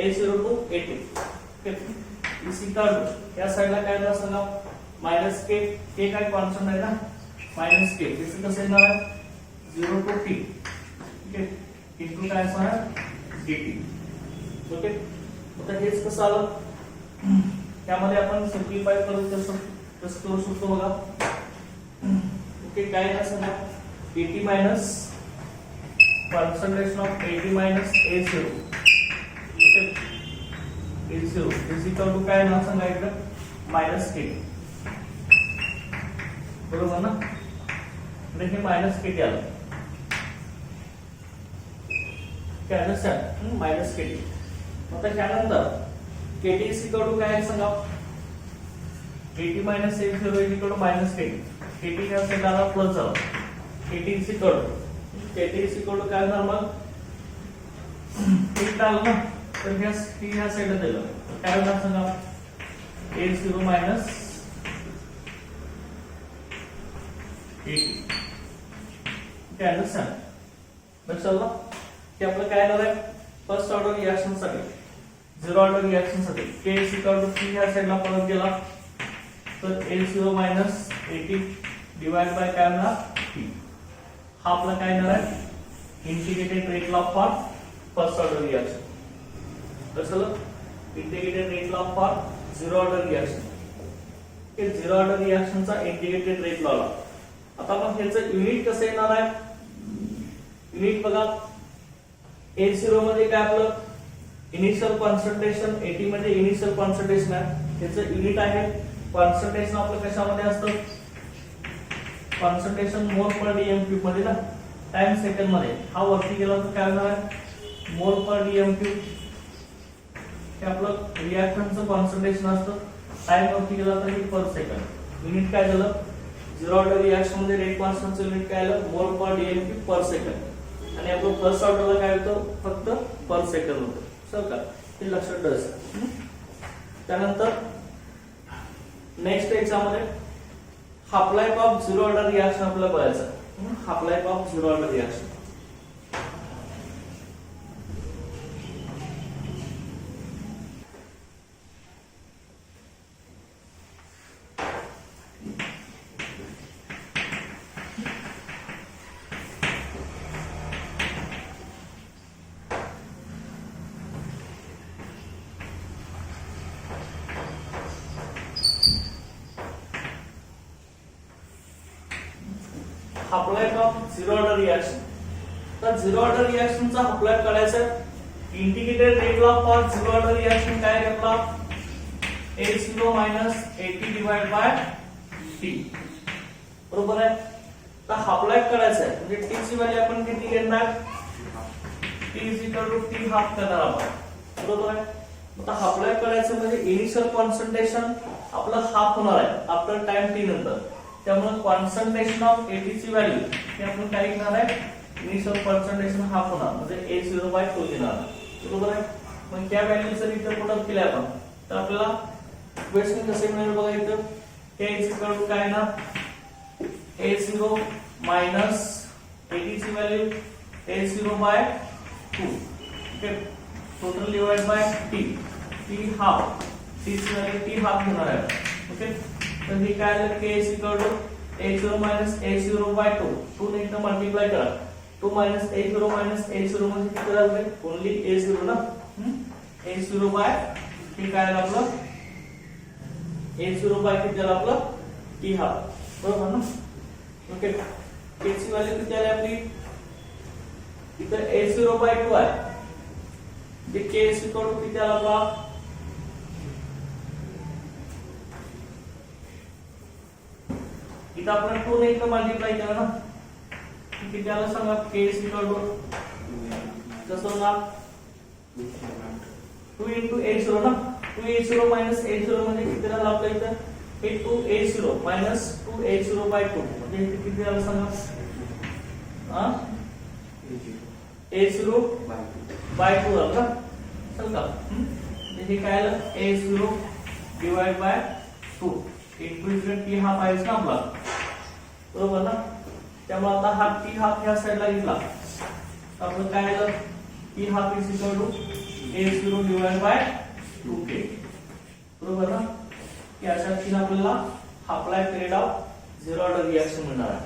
a0 टू 80. ओके. इसी का या साइडला काय झालं सांगा मायनस k k काय कॉन्स्टंट आहे ना मायनस k. इसे कसं येणार आहे 0 टू t. ओके. इनटू काय असणार dt. ओके. आता हेच कसं आलं त्यामध्ये आपण सिम्प्लिफाय करू कसं करू शकतो बघा. ओके. काय आहे सांगा dt minus concentration of 80 minus a0. Okay. a0 is equal to काय ना सांगा इकडे मायनस केटी, बरोबर ना, हे मायनस केटी आलं, अंडरस्टँड, मायनस केटी. आता त्यानंतर केटी इज इक्वल टू काय सांगा, केटी मायनस एक zero is equal to minus KT, KT ह्या साईडला आला प्लस झाला, केटी इज इक्वल टू काय होणार मग, एक आलं ना, तर ह्या साईडला दिलं काय होणार सांगा, a zero minus k t. Understand, लक्षात आलं की आपलं काय येणार आहे, फर्स्ट ऑर्डर रिएक्शन साठी, झिरो ऑर्डर रिएक्शन साठी k is equal to t ह्या साईडला परत गेला तर a zero minus a t divide by काय होणार टी. हा आपला काय येणार आहे, integrated rate law for first order reaction. कसं integrated rate law for zero order reaction, हे झिरो ऑर्डर रिएक्शनचा इंटिग्रेटेड रेट लॉ. आता मग ह्याचं युनिट कसं येणार आहे, युनिट बघा, ए झिरो मध्ये काय आपलं इनिशियल कॉन्सन्ट्रेशन, एटी मध्ये इनिशियल कॉन्सन्ट्रेशन आहे, त्याचं युनिट आहे कॉन्सन्ट्रेशन. आपलं कशामध्ये असतं, कॉन्सन्ट्रेशन मोल पर डीएम क्यूब मध्ये ना, टाइम सेकंड मध्ये. हा वरती गेला तर काय होणार आहे, मोल पर डीएम क्यूब. हे आपलं रिएक्टंटचं कॉन्सन्ट्रेशन असतं, टाइम वरती गेला तर हे पर सेकंड. युनिट काय झालं, झिरो ऑर्डर रिएक्शन मध्ये रेट कॉन्स्टंटचं युनिट काय आलं, मोल पर डीएम क्यूब पर सेकंड. आणि आपलं फर्स्ट ऑर्डरला काय होतं, फक्त पर सेकंड होतं, सर का, हे लक्षात ठेवायचं. त्यानंतर नेक्स्ट याच्यामध्ये half life of zero order reaction आपल्याला बघायचं. Half life of zero order reaction, half life of zero order reaction. तर झिरो ऑर्डर रिएक्शनचा हाफ लाईफ काढायचा, integrated rate law for zero order reaction काय घेतला, ए zero minus a t divide by T, बरोबर आहे. तर half life काढायचा आहे, म्हणजे टी ची व्हॅल्यू आपण किती घेणार, T is equal to T half करणार आपण, बरोबर आहे. आता हाफ लाईफ काढायचं म्हणजे इनिशियल कॉन्सन्ट्रेशन आपलं हाफ होणार आहे आफ्टर टाइम टी नंतर. त्यामुळे कॉन्सन्ट्रेशन ऑफ एटी ची व्हॅल्यू हे आपण काय घेणार आहे, इनिशियल कॉन्सन्ट्रेशन हाफ होणार म्हणजे ए झिरो बाय टू घेणार, बरोबर आहे. मग त्या व्हॅल्यू जर इथं पुट अप केल्या आपण तर आपल्याला इक्वेशन कसे मिळेल बघा, इथं ए इज इक्वल टू काय ना, ए झिरो मायनस एटी ची value a zero by two, okay, total divide by t, t half, t ची व्हॅल्यू टी हाफ घेणार आहे, ओके. तर हे काय आलं, k is equal to a zero minus a zero by two, two ने इथं मल्टिप्लाय करा, टू मायनस ए झिरो म्हणजे किती झालं, ओनली ए झिरो ना, ए झिरो बाय हे काय आलं आपलं, ए झिरो बाय किती आलं आपलं, टी हाफ, बरोबर ना, ओके. के ची व्हॅल्यू किती आली आपली, इथं ए झिरो बाय टू आहे, ते के इज इक्वल टू किती आलं आपला, इथं आपण 2 ने इथं मल्टिप्लाय केलं ना, किती आलं सांगा, के इज इक्वल टू जसं ना 2 into a झिरो ना, 2a0 मायनस a0 म्हणजे किती झालं आपल्या इथं, हे 2a0 मायनस 2a0 बाय 2 म्हणजे इथे किती झालं सांगा, a0 बाय 2 झालं का, चल का, हे काय आलं, a0 डिवाइड बाय 2 इंटू इकडे टी हाफ आहे ना आपला, बरोबर ना. त्यामुळे आता हा टी हाफ ह्या साईडला घेतला आपण काय आलं, t half is equal to a0 divide by 2k, बरोबर ना. याच्या तीन आपल्याला half life period of zero order reaction मिळणार आहे.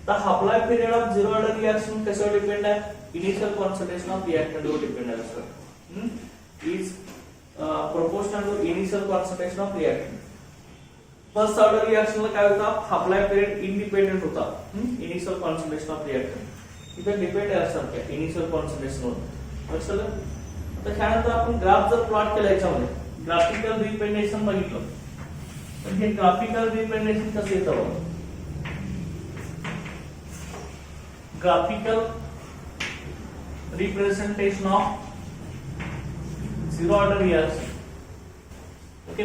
तर half life period of zero order reaction कशावर डिपेंड आहे, इनिशियल कॉन्सन्ट्रेशन ऑफ रिएक्टंट वर डिपेंड आहे, sir is proportional to initial concentration of reactant. First order रिएक्शनला काय होता, हाफ लाईफ पिरियड इंडिपेंडेंट होता इनिशियल कॉन्सन्ट्रेशन ऑफ रिएक्टंट, इथे depend आहे सारख्या इनिशियल कॉन्सन्ट्रेशन वर, लक्षात. आता त्यानंतर आपण ग्राफ जर प्लॉट केला याच्यामध्ये ग्राफिकल रिप्रेझेंटेशन बघितलं तर हे ग्राफिकल रिप्रेझेंटेशन कसं येतं? Graphical representation of zero order reaction. Okay,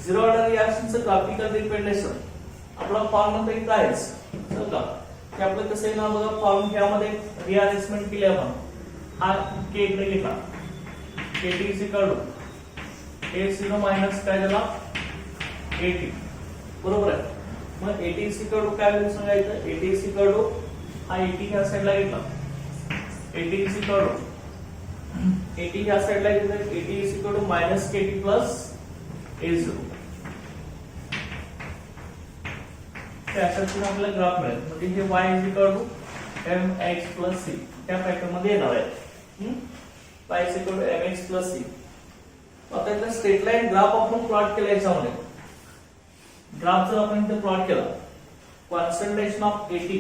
zero order रिएक्शनचं ग्राफिकल रिप्रेझेंटेशन आपला फॉर्म मध्ये काय आहे का की आपलं कसं आहे ना बघा, फॉर्म यामध्ये रिअरेंजमेंट केली आपण. हा के इकडे घेतला, KT is equal to A0 minus काय झाला AT, बरोबर आहे. मग AT इज इक्वल टू काय होईल सांगायचं, AT इज इक्वल टू हा AT ह्या साईडला घेतला, AT is equal to AT ह्या साईडला घेतला, AT is equal to minus KT plus A0. त्यासाठी आपल्याला ग्राफ मिळेल. म्हणजे हे y is equal to mx plus c त्या पॅटर्न मध्ये येणार आहे. y is equal to mx plus c. आता इथे स्ट्रेट लाईन ग्राफ आपण प्लॉट केला याच्यामध्ये. ग्राफ जर आपण इथे प्लॉट केला, concentration of AT,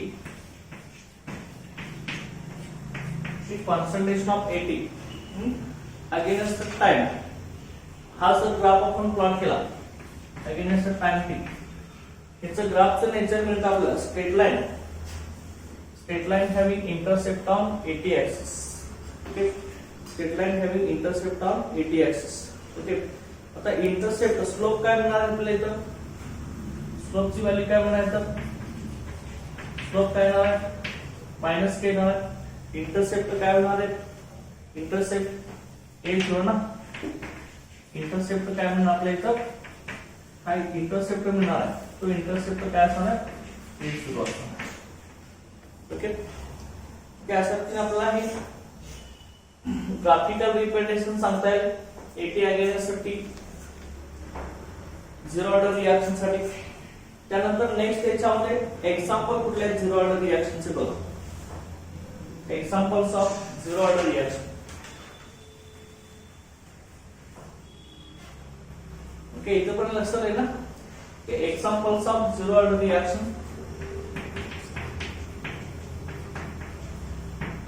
concentration of AT against the time, हा जर ग्राफ आपण प्लॉट केला अगेन्स्ट द टाइम t, याचं ग्राफचं नेचर मिळतं आपल्याला straight line having intercept on AT axis. Okay, straight line having intercept on AT axis. Okay, आता intercept slope काय मिळणार आपल्याला इथं, स्लोपची व्हॅल्यू काय म्हणायचं, स्लोप काय येणार आहे मायनस k येणार आहे. इंटरसेप्ट काय होणार आहे, इंटरसेप्ट A0 ना, इंटरसेप्ट काय म्हणणार आपल्या इथं, हा इंटरसेप्ट मिळणार आहे. तो इंटरसेप्ट काय असणार आहे A0 असणार. ओके, त्यासाठी आपल्याला हे ग्राफिकल रिप्रेझेंटेशन सांगता येईल AT against T zero order reaction साठी. त्यानंतर नेक्स्ट याच्यामध्ये एक्झाम्पल कुठले आहेत झिरो ऑर्डर रिएक्शनचे बघा. Examples of zero order reaction. Okay, इथं पण लक्षात आहे ना की examples of zero order reaction.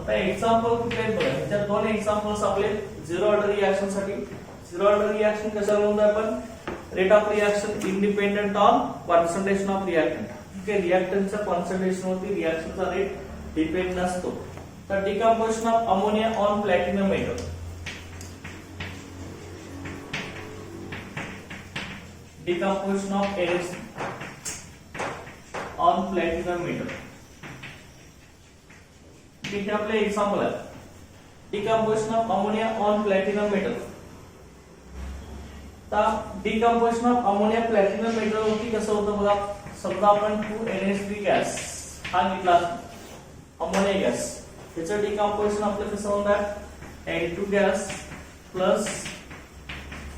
आता एक्झाम्पल कुठले आहेत बघा, ह्याच्यात दोन एक्झाम्पल्स आपले झिरो ऑर्डर रिएक्शन साठी. झिरो ऑर्डर रिएक्शन कशाला म्हणतो आपण, rate of reaction independent on concentration of reactant. Okay, रिएक्टंटच्या कॉन्सन्ट्रेशन वरती रिएक्शनचा रेट डिपेंड नसतो. तर decomposition of ammonia on platinum metal, decomposition of NH on platinum metal. ठीक है, आपले एग्जांपल आहे decomposition of ammonia on platinum metal. तर decomposition of ammonia platinum metal वरती कसं होतं बघा, समजा आपण 2NH3 गॅस हा घेतला अमोनिया गॅस, त्याचं डिकम्पोजिशन आपलं कसं होणार N2 gas plus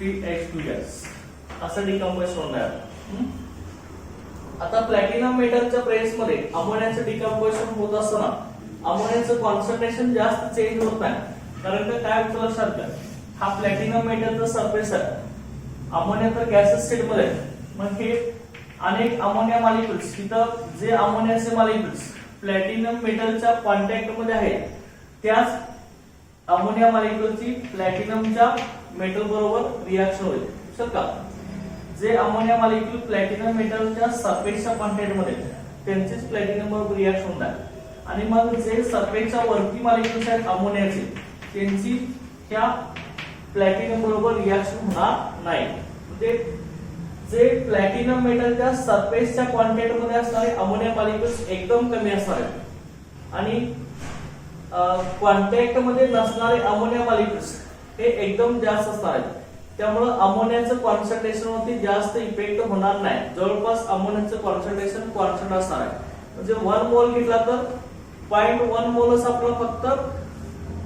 3H2 gas असं डिकम्पोजिशन होणार. आता प्लॅटिनम मेटलच्या प्रेस मध्ये अमोनियाचं डिकम्पोजिशन होत असताना अमोनियाचं कॉन्सन्ट्रेशन जास्त चेंज होत नाही. कारण का काय होतं लक्षात घ्या, हा प्लॅटिनम मेटलचा सरफेस आहे, अमोनिया तर गॅस स्टेट मध्ये आहे. मग हे अनेक अमोनिया मॉलिक्युल्स, तिथं जे अमोनियाचे मॉलिक्युल्स प्लॅटिनम मेटलच्या कॉन्टॅक्ट मध्ये आहेत, त्याच अमोनिया मॉलिक्युलची प्लॅटिनमच्या मेटल बरोबर रिएक्शन होईल. का जे अमोनिया मॉलिक्युल प्लॅटिनम मेटलच्या सरफेसच्या कॉन्टॅक्ट मध्ये त्यांचेच प्लॅटिनम बरोबर रिएक्शन होणार. आणि मग जे सरफेसच्या वरती मॉलिक्युल्स आहेत अमोनियाचे, त्यांची त्या प्लॅटिनम बरोबर रिएक्शन होणार नाही. म्हणजे जे प्लॅटिनम मेटलच्या सरफेसच्या कॉन्टॅक्ट मध्ये असणारे अमोनिया मॉलिक्युल्स एकदम कमी असणार आहेत आणि कॉन्टॅक्ट मध्ये नसणारे अमोनिया मॉलिक्युल्स हे एकदम जास्त असणार आहेत. त्यामुळे अमोनियाचं कॉन्सन्ट्रेशन वरती जास्त इफेक्ट होणार नाही. जवळपास अमोनियाचं कॉन्सन्ट्रेशन कॉन्स्टंट असणार आहे. म्हणजे 1 मोल घेतला तर 0.1 मोलच आपलं फक्त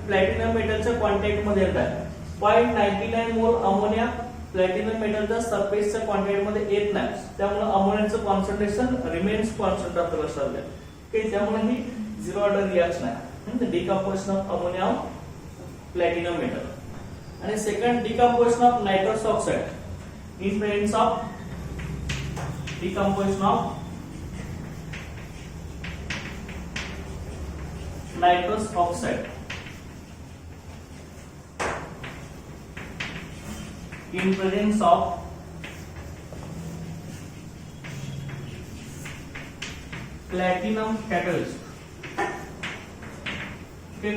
प्लॅटिनम मेटलच्या कॉन्टॅक्ट मध्ये येत आहे. 0.99 मोल अमोनिया प्लॅटिनम मेटलच्या सरफेसच्या कॉन्टॅक्ट मध्ये येत नाही. त्यामुळे अमोनियाचं कॉन्सन्ट्रेशन रिमेन्स कॉन्स्टंट आपल्याला लक्षात घ्या. ओके, त्यामुळे ही झिरो ऑर्डर रिएक्शन आहे, decomposition of ammonia on platinum metal. आणि second decomposition of nitrous oxide in presence of decomposition of nitrous oxide in presence of platinum catalyst. Okay,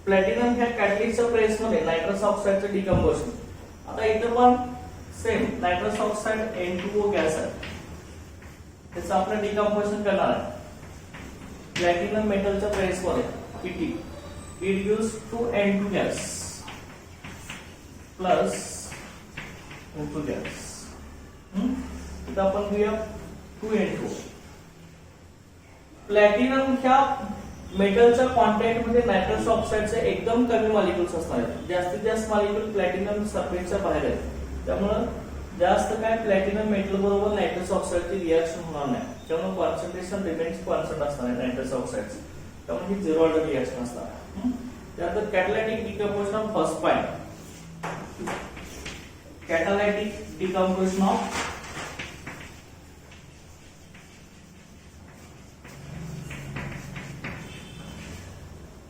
platinum ह्या कॅटलिस्टच्या press मध्ये नायट्रस ऑक्साईडचं डिकंपोजिशन. आता इथं पण same nitrous oxide N2O gas आहे, त्याचं आपण डिकंपोजिशन करणार आहे प्लॅटिनम मेटलच्या प्रेस मध्ये PT. It gives 2N2 gas plus O2 gas. इथं आपण घेऊया 2N2. प्लॅटिनम ह्या मेटलच्या कॉन्टॅक्ट मध्ये नायट्रस ऑक्साईडचे एकदम कमी मॉलिक्युल्स असणार आहेत. जास्तीत जास्त मॉलिक्युल प्लॅटिनम सरफेसच्या बाहेर आहेत, त्यामुळे जास्त काय प्लॅटिनम मेटल बरोबर नायट्रस ऑक्साईडची रिएक्शन होणार नाही. त्यामुळे कॉन्सन्ट्रेशन रिमेन्स कॉन्स्टंट असणार आहे नायट्रस ऑक्साईडचं, त्यामुळे ही झिरो ऑर्डर रिएक्शन असणार. त्यानंतर catalytic decomposition of phosphine. Catalytic decomposition of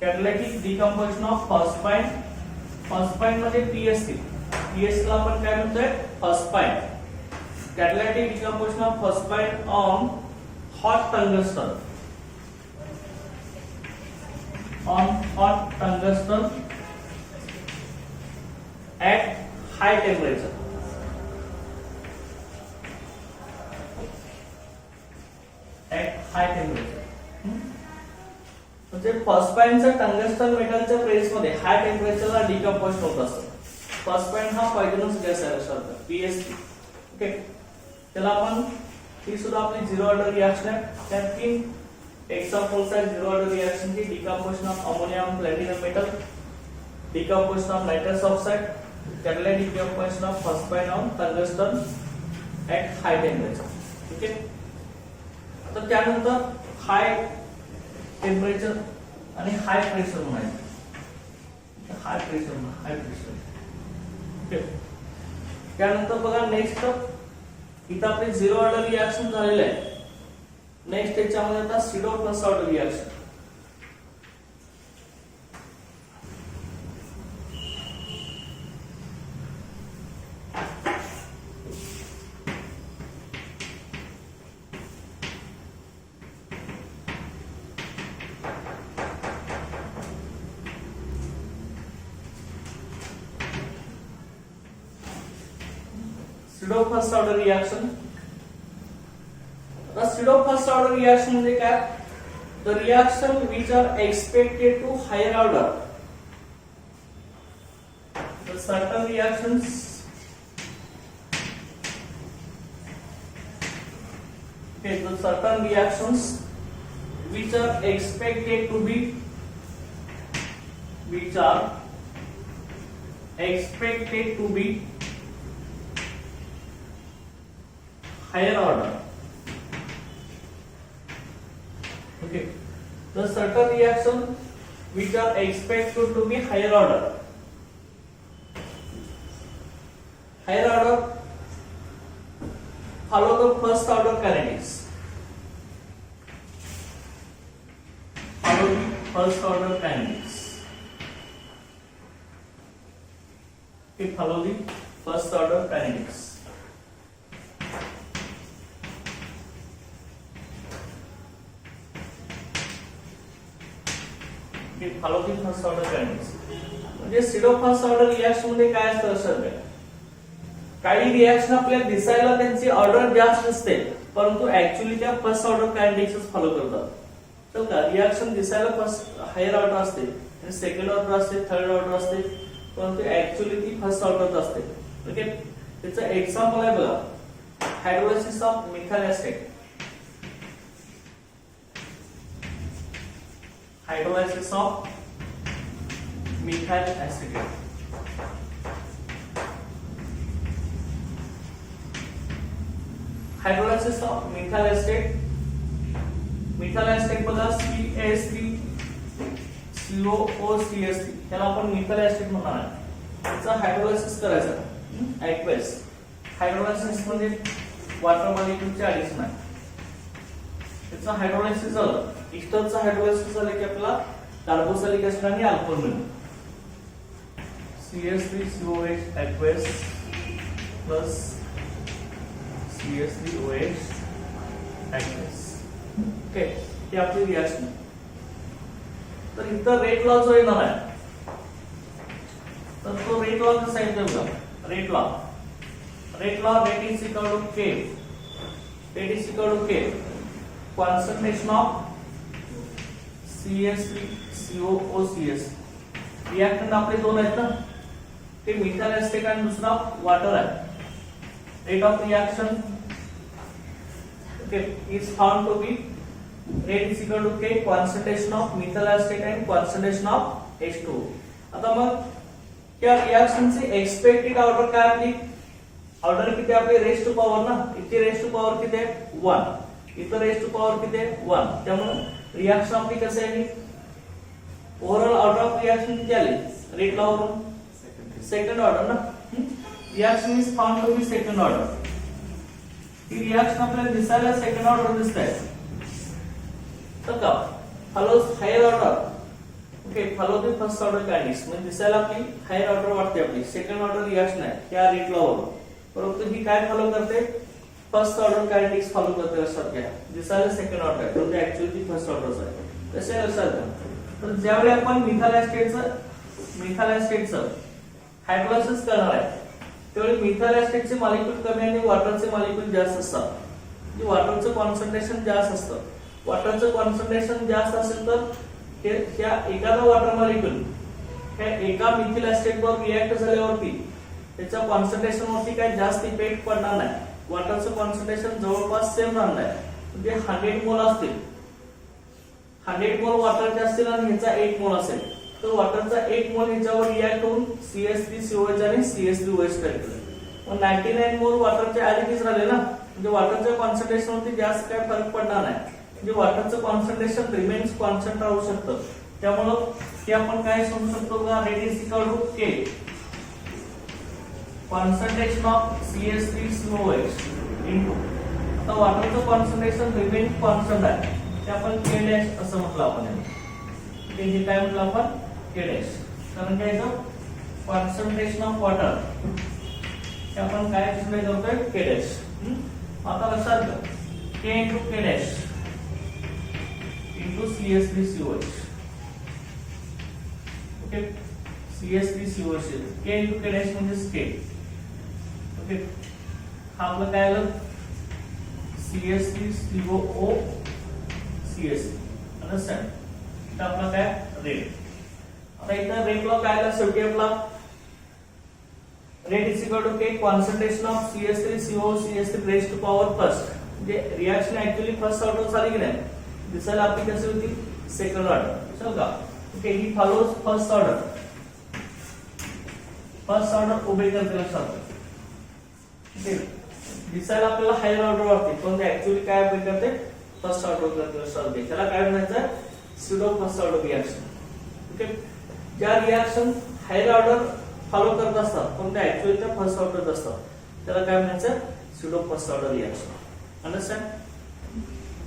catalytic decomposition of phosphine. Phosphine मध्ये पीएससी, पीएससी ला आपण काय म्हणतोय phosphine. Catalytic decomposition of phosphine on hot tungsten. On hot tungsten at high temperature. At high temperature. म्हणजे फॉस्फाईनचं tungsten मेटलच्या press मध्ये हाय टेम्परेचरला decompose होत असतं. फॉस्फाईन हा पॉइझनस गॅस आहे लक्षात पीएसपी. ओके, त्याला आपण ही सुद्धा आपली झिरो ऑर्डर रिएक्शन आहे. त्यात 3 एक्झाम्पल्स आहेत झिरो ऑर्डर रिएक्शनची. Decomposition of ammonia on platinum metal, decomposition of nitrous oxide, catalytic decomposition of phosphine on tungsten at high temperature. Okay, तर त्यानंतर हाय टेम्परेचर आणि हाय प्रेशर म्हणायचं. High pressure, high pressure. Okay, त्यानंतर बघा next इथं आपली zero order reaction झालेलं आहे. नेक्स्ट याच्यामध्ये आता सिडो plus order reaction. Pseudo first order reaction. The pseudo first order reaction म्हणजे काय? The reaction which are expected to higher order. The certain reactions okay, the certain reactions which are expected to be higher order. Okay, the certain reaction which are expected to be higher order. Higher order follow the first order kinetics. Follow the first order kinetics. Okay, follow the first order kinetics. follow the first order kinetics. म्हणजे सिडो first order reaction मध्ये काय असतं sir? काही reaction आपल्याला दिसायला त्यांची order जास्त असते, परंतु ऍक्च्युअली त्या फर्स्ट ऑर्डर कायनेटिक्स फॉलो करतात. तर का रिएक्शन दिसायला फर्स्ट हायर ऑर्डर असते आणि सेकंड ऑर्डर असते, थर्ड ऑर्डर असते, परंतु ऍक्च्युअली ती फर्स्ट ऑर्डर असते. ओके, त्याचं एक्झाम्पल आहे बघा, hydrolysis of methyl acetate. Hydrolysis of methyl acetate. Hydrolysis of methyl acetate. Methyl acetate बघा CH3 COOCH3 त्याला आपण मिथाइल एसिड म्हणणार आहे. त्याचा हायड्रोलायसिस करायचं ऍक्वेस. हायड्रोलायसिस म्हणजे वॉटर मॉलिक्युलचे ऍडिशन आहे. त्याचा हायड्रोलायसिस झालं, इस्टरचा हायड्रोलायसिस झालं की आपल्याला कार्बोक्सिलिक ऍसिड आणि अल्कोहोल मिळतो. CH3COH aqueous plus CH3OH aqueous. Okay, ही आपली रिॲक्शन. तर इथं रेट लॉ जो येणार आहे, तर तो रेट लॉ कसा येतो बघा. Rate law rate is equal to K, concentration of CH3COOCS. Reactant आपले दोन आहेत ना, ते मिथाइल एस्टेट आणि दुसरा वॉटर आहे. Rate of reaction okay is found to be rate is equal to K, concentration of methyl acetate आणि concentration of H2O. आता मग या रिएक्शनची एक्सपेक्टेड ऑर्डर काय आपली, ऑर्डर किती आपली रेस टू पॉवर ना, इथे रेस टू पॉवर किती आहे 1, इथं रेस टू पॉवर किती आहे 1. त्यामुळे रिएक्शन आपली कशी आहे, ओव्हरऑल ऑर्डर ऑफ रिएक्शन किती आली रेट लॉ वरून, सेकंड ऑर्डर ना. Reaction is found to be second order. ही रिएक्शन आपल्याला दिसायला सेकंड ऑर्डर दिसत आहे, तर का follows higher order. Okay, follow the first order kinetics म्हणजे दिसायला आपली हायर ऑर्डर वाटते, आपली सेकंड ऑर्डर रिएक्शन आहे त्या रेट लॉ वरून. परंतु ही काय फॉलो करते, फर्स्ट ऑर्डर काइनेटिक्स फॉलो करते. लक्षात घ्या, दिसायला सेकंड ऑर्डर आहे पण ते ऍक्च्युअली फर्स्ट ऑर्डरच आहे. कसे लक्षात घ्या, तर ज्यावेळी आपण मिथाइल एस्टेटचं हायड्रोलायसिस करणार आहे, त्यावेळी मिथाइल एस्टेटचे मॉलिक्यूल कमी आणि वॉटरचे मॉलिक्यूल जास्त असतात. म्हणजे वॉटरचं कॉन्सन्ट्रेशन जास्त असतं. वॉटरचं कॉन्सन्ट्रेशन जास्त असेल तर त्या एखादा वॉटर मॉलिक्यूल ह्या एका मिथाइल एस्टेटवर रिएक्ट झाल्यावरती त्याच्या कॉन्सन्ट्रेशन वरती काही जास्त इफेक्ट पडणार नाही. वॉटरचं कॉन्सन्ट्रेशन जवळपास सेम राहणार आहे. म्हणजे 100 मोल असतील, 100 मोल वॉटरचे असतील आणि ह्याचा 1 मोल असेल, तर वॉटरचा 1 मोल ह्याच्यावर रिएक्ट होऊन CH3COH आणि CH3OH तयार केलं. मग 99 मोल वॉटरचे ऍडिटिव्ह राहिले ना, म्हणजे वॉटरच्या कॉन्सन्ट्रेशन वरती जास्त काय फरक पडणार नाही. म्हणजे वॉटरचं कॉन्सन्ट्रेशन रिमेन्स कॉन्स्टंट राहू शकतं. त्यामुळं ते आपण काय समजू शकतो का, rate is equal to K, concentration of CH3COH into, आता वॉटरचं कॉन्सन्ट्रेशन रिमेन कॉन्स्टंट आहे, ते आपण के डॅश असं म्हटलं आपण. हे काय म्हटलं आपण, के डॅश. कारण काय येतं, कॉन्सन्ट्रेशन ऑफ वॉटर हे आपण काय एक्सप्लेन करतोय, के डॅश. आता लक्षात घ्या, k into k dash into CH3COH. Okay, CH3COH k into k dash म्हणजे के. ओके, हा आपलं काय आलं, CH3COOCS. अंडरस्टँड, तर आपला काय रेट. आता इथं रेट लॉ काय आला शेवटी आपला, rate is equal to K, concentration of CH3COCH3 raise to power first. म्हणजे रिएक्शन ऍक्च्युअली फर्स्ट ऑर्डर झाली की नाही, दिसायला आपली कशी होती सेकंड ऑर्डर. चल का, okay, he follows first order उभे करते. लक्षात दिसायला आपल्याला हायर ऑर्डर वाटते पण ते ऍक्च्युअली काय उभे करते, फर्स्ट ऑर्डर करते. लक्षात घ्या, त्याला काय म्हणायचं, pseudo first order reaction. Okay, ज्या रिएक्शन हायर ऑर्डर फॉलो करत असतात पण ते ऍक्च्युअली त्या फर्स्ट ऑर्डर असतात, त्याला काय म्हणायचं, pseudo first order reaction. Understand,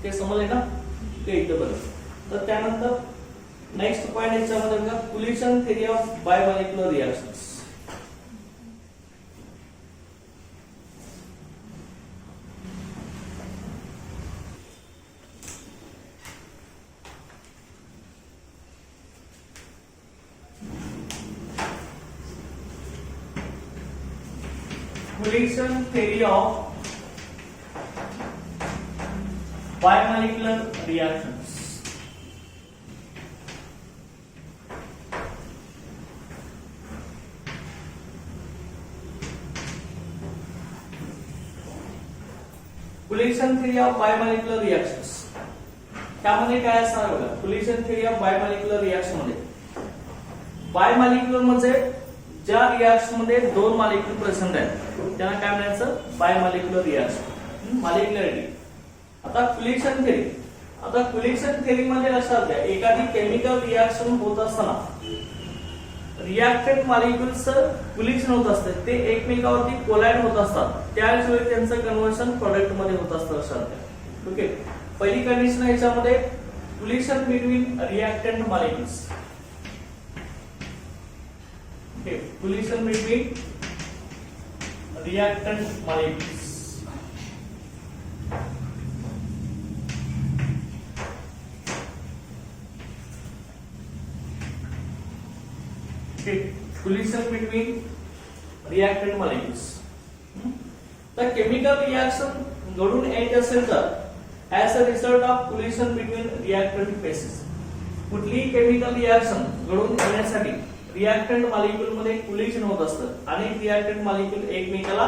ते समजले ना. ते इथं बघा. तर त्यानंतर नेक्स्ट पॉइंट याच्यामध्ये बघा, collision theory of biomolecular reactions. Coalition theory of biomolecular reactions. Coalition theory of biomolecular reactions. त्यामध्ये काय असणार बघा, कोलिशन थिअरी ऑफ बायोमॉलिक्युलर रिएक्शन मध्ये बायोमॉलिक्युलर म्हणजे ज्या रिएक्शन मध्ये दोन मॉलिक्यूल प्रेझेंट आहेत त्याला काय म्हणायचं, बायोमॉलिक्युलर रिएक्शन, मॉलिक्युलॅरिटी. आता कोलिशन थिअरी मध्ये लक्षात घ्या, एखादी केमिकल रिएक्शन होत असताना रिएक्टेड मॉलिक्युल्स कोलिशन होत असते, ते एकमेकावरती कोलाइड होत असतात, त्याच वेळी त्यांचं कन्व्हर्शन प्रोडक्ट मध्ये होत असतं. लक्षात घ्या. ओके, पहिली कंडिशन याच्यामध्ये collision between reactant molecules. Okay, collision between reactant molecules. collision between reactant molecules. तर केमिकल रिएक्शन घडून येत असेल तर as a result of collision between reactant phases. कुठलीही केमिकल रिएक्शन घडून येण्यासाठी रिएक्टंट मॉलिक्यूल मध्ये कोलिशन होत असतं आणि रिएक्टंट मॉलिक्यूल एकमेकाला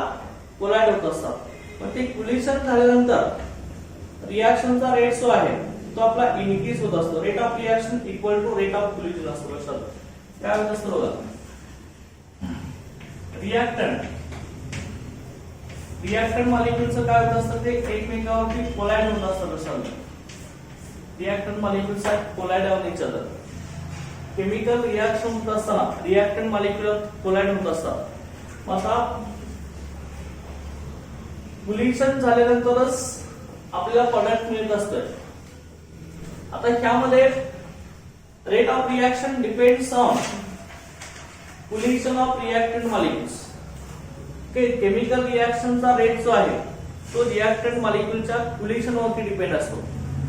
कोलाइड होत असतात. पण ते कोलिशन झाल्यानंतर रिएक्शनचा रेट जो आहे तो आपला इनक्रीज होत असतो. Rate of reaction equal to rate of collision असतो. लक्षात काय होत असतं बघा. रिएक्टंट मॉलिक्यूलचं काय होत असतं ते एकमेकावरती कोलाइड होत असतं. लक्षात reactant molecules are collide on each other. Chemical reaction होत असताना रिएक्टंट मॉलिक्यूल कोलाइड होत असतात. आता कोलिशन झाल्यानंतरच आपल्याला प्रोडक्ट मिळत असतं. आता ह्यामध्ये rate of reaction depends on collision of reactant molecules. Chemical रिएक्शनचा रेट जो आहे तो रिएक्टंट मॉलिक्यूलच्या कोलिशन वरती डिपेंड असतो.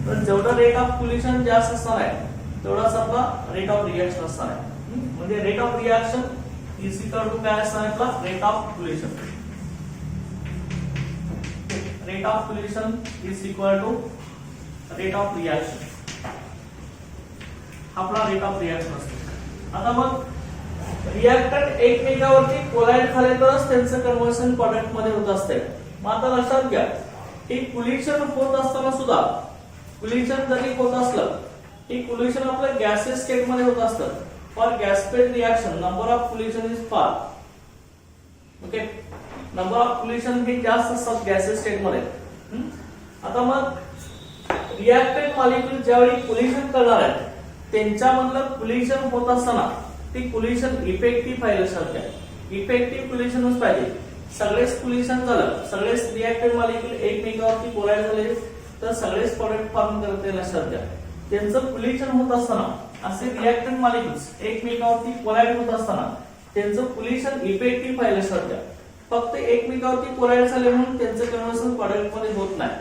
तर जेवढा रेट ऑफ कोलिशन जास्त असणार आहे तेवढाच आपला रेट ऑफ रिएक्शन असणार आहे. म्हणजे rate of reaction is equal to काय असणार आपला rate of collision. Rate of collision is equal to rate of reaction. आपला रेट ऑफ रिएक्शन असतो. आता मग रिएक्टंट एकमेकावरती कोलाइड झाले तरच त्यांचं कन्व्हर्शन प्रोडक्ट मध्ये होत असते. मग आता लक्षात घ्या की कोलिशन होत असताना सुद्धा कोलिशन जरी होत असलं की कोलिशन आपलं गॅसेस स्टेट मध्ये होत असतं. For gas phase reaction number of collision is far. Okay number of collision हे जास्त असतात गॅसेस स्टेट मध्ये. आता मग रिएक्टंट मॉलिक्यूल ज्यावेळी कोलिशन करणार आहेत त्यांच्यामधलं कोलिशन होत असताना ती कोलिशन इफेक्टिव्ह पाहिजे. लक्षात घ्या इफेक्टिव्ह कोलिशनच पाहिजे. सगळेच कोलिशन झालं सगळेच रिएक्टंट मॉलिक्यूल एकमेकावरती कोलाइड झाले तर सगळेच प्रोडक्ट फॉर्म करते. लक्षात घ्या त्यांचं कोलिशन होत असताना असे रिएक्टंट मॉलिक्यूल्स एकमेकावरती कोलाइड होत असताना त्यांचं कोलिशन इफेक्टिव्ह पाहिजे. लक्षात घ्या फक्त एकमेकावरती कोलाइड झाले म्हणून त्यांचं कन्व्हर्सन प्रोडक्ट मध्ये होत नाही.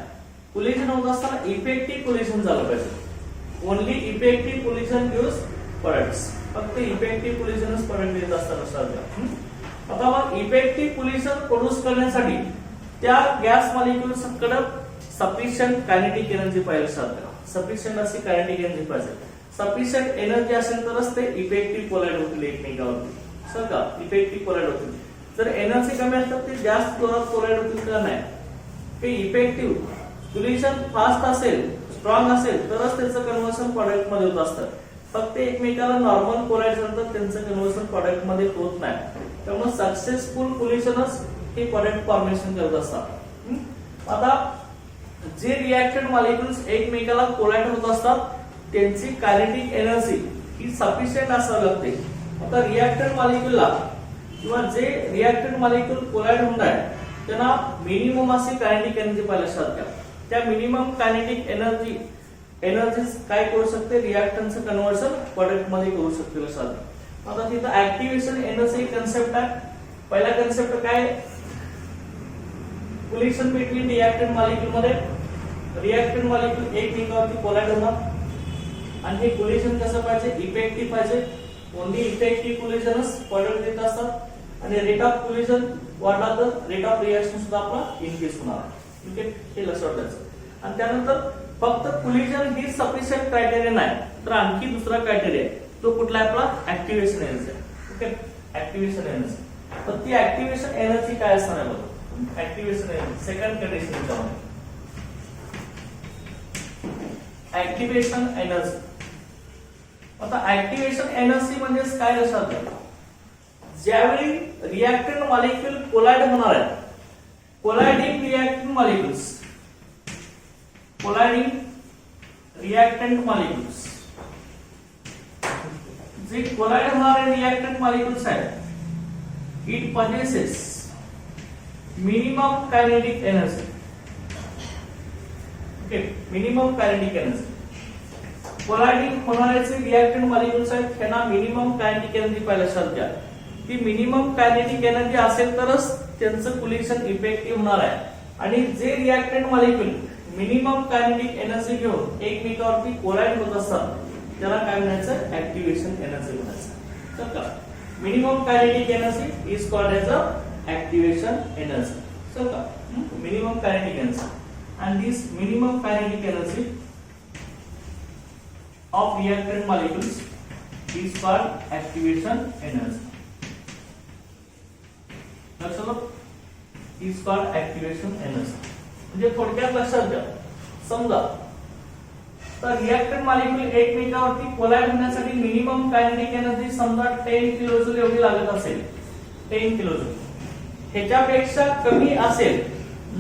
कोलिशन होत असताना इफेक्टिव्ह कोलिशन झालं पाहिजे. Only effective collision gives products. फक्त इफेक्टिव्ह कोलिशनच प्रोडक्ट देत असतात. लक्षात घ्या. आता मग इफेक्टिव्ह कोलिशन प्रोड्यूस करण्यासाठी त्या गॅस मॉलिक्यूल्सकडे सफिशियंट कायनेटिक एनर्जी पाहिजे. लक्षात घ्या सफिशियंट अशी कायनेटिक एनर्जी पाहिजे. सफिशियंट एनर्जी असेल तरच ते इफेक्टिव्ह कोलाइड होतील एकमेकावरती. सर का इफेक्टिव्ह कोलाइड होतील. जर एनर्जी कमी असेल तर ते जास्त जोरात कोलाइड होतील का नाही. ते इफेक्टिव्ह कोलिशन फास्ट असेल स्ट्रॉंग असेल तरच त्याचं कन्व्हर्सन प्रोडक्ट मध्ये होत असतं. फक्त एकमेकाला नॉर्मल कोलाइड झालं तर त्यांचं कन्व्हर्सन प्रोडक्ट मध्ये होत नाही. त्यामुळे सक्सेसफुल कोलिशनच हे प्रोडक्ट फॉर्मेशन करत असतात. आता जे रिएक्टंट मॉलिक्यूल्स एकमेकाला कोलाइड होत असतात त्यांची कायनेटिक एनर्जी ही सफिशियंट असावी लागते. आता रिएक्टंट मॉलिक्यूलला किंवा जे रिएक्टंट मॉलिक्यूल कोलाइड होणार आहे त्यांना मिनिमम अशी कायनेटिक एनर्जी पाहिजे. लक्षात घ्या त्या मिनिमम कायनेटिक एनर्जीज काय करू शकते रिएक्टंटचं कन्व्हर्सन प्रोडक्ट मध्ये करू शकते. लक्षात घ्या आता तिथं ऍक्टिव्हेशन एनर्जी कन्सेप्ट आहे. पहिला कन्सेप्ट काय कोलिशन बिटवीन रिएक्टंट मॉलिक्यूल मध्ये रिएक्टंट मॉलिक्यूल एकमेकावरती कोलाइड होणार आणि हे कोलिशन कसं पाहिजे इफेक्टिव्ह पाहिजे. ओनली इफेक्टिव्ह कोलिशनच प्रोडक्ट देत असतात आणि रेट ऑफ कोलिशन वाढला तर रेट ऑफ रिएक्शन सुद्धा आपला इनक्रीज होणार. ठीक आहे हे लक्षात ठेवायचं. आणि त्यानंतर फक्त कोलिशन ही सफिशियंट क्रायटेरिया नाही तर आणखी दुसरा क्रायटेरिया तो कुठला आहे आपला activation energy. Okay activation energy. तर ती ऍक्टिव्हेशन एनर्जी काय असणार आहे बघा. Activation energy second condition activation energy. आता ऍक्टिव्हेशन एनर्जी म्हणजे काय लक्षात घ्या ज्यावेळी रिएक्टंट मॉलिक्यूल कोलाइड होणार आहे colliding reactant molecules colliding reactant molecules जे कोलाइड होणारे रिएक्टंट मॉलिक्यूल्स आहेत it possesses minimum kinetic energy. Okay minimum kinetic energy. Colliding होणारे जे रिएक्टंट मॉलिक्यूल्स आहेत त्यांना मिनिमम कायनेटिक एनर्जी पाहिजे. लक्षात घ्या ती मिनिमम कायनेटिक एनर्जी असेल तरच त्यांचं कोलिशन इफेक्टिव्ह होणार आहे. आणि जे reactant molecule minimum kinetic energy घेऊन एकमेकावरती कोलाइड होत असतात त्याला काय म्हणायचं ऍक्टिव्हेशन एनर्जी म्हणायचं. तर का minimum kinetic energy is called as a activation energy. So minimum kinetic energy, and this minimum kinetic energy of reactant molecules is called activation energy. लक्षात is called activation energy. म्हणजे थोडक्यात लक्षात घ्या, समजा तर रिएक्टंट मॉलिक्यूल एकमेकांवरती collide होण्यासाठी minimum kinetic energy समजा 10 किलोजूल एवढी लागत असेल, 10 किलोजूल, ह्याच्यापेक्षा कमी असेल,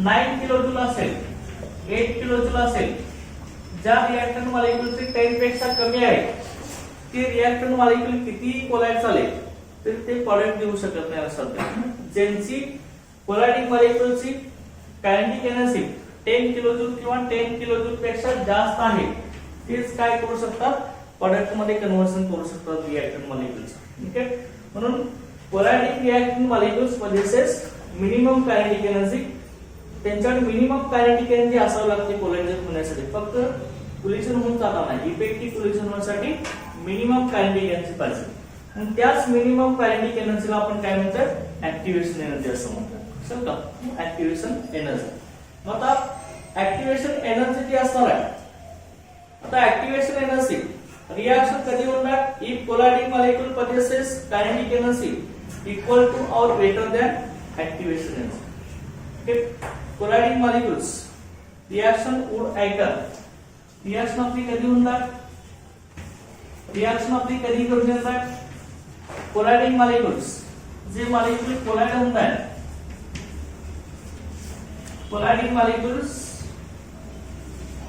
9 किलोजूल असेल, 8 किलोजूल असेल, ज्या रिएक्टंट मॉलिक्यूलचे 10 पेक्षा कमी आहे ते रिएक्टंट मॉलिक्यूल किती कोलाइड झाले तर ते प्रोडक्ट देऊ शकत नाही. लक्षात घ्या, ज्यांची कोलाइडिंग मॉलिक्यूलची कायनेटिक एनर्जी 10 किलोजूल किंवा 10 किलोजूल पेक्षा जास्त आहे तेच काय करू शकतात, प्रोडक्ट मध्ये कन्व्हर्सन करू शकतात रिएक्टंट मॉलिक्यूल्स. ठीक आहे, म्हणून colliding reactant molecules possesses minimum kinetic energy. त्यांच्याकडे मिनिमम कायनेटिक एनर्जी असावं लागते कोलाइड होण्यासाठी, फक्त कोलिजन होऊन चालणार नाही, इफेक्टिव्ह कोलिजन होण्यासाठी मिनिमम कायनेटिक एनर्जी पाहिजे. आणि त्याच मिनिमम कायनेटिक एनर्जीला आपण काय म्हणतात, ऍक्टिव्हेशन एनर्जी असं म्हणतात. समजा ऍक्टिव्हेशन एनर्जी. मग आता ऍक्टिव्हेशन एनर्जी जी असणार आहे, आता ऍक्टिव्हेशन एनर्जी रिएक्शन कधी होणार, if colliding molecule possesses kinetic energy equal to or greater than activation energy. Colliding molecules reaction would occur, reaction आपली कधी होणार, रिएक्शन आपली कधी करून येणार, कोलाइडिंग मॉलिक्यूल्स जे मॉलिक्यूल कोलाइड होणार, colliding molecules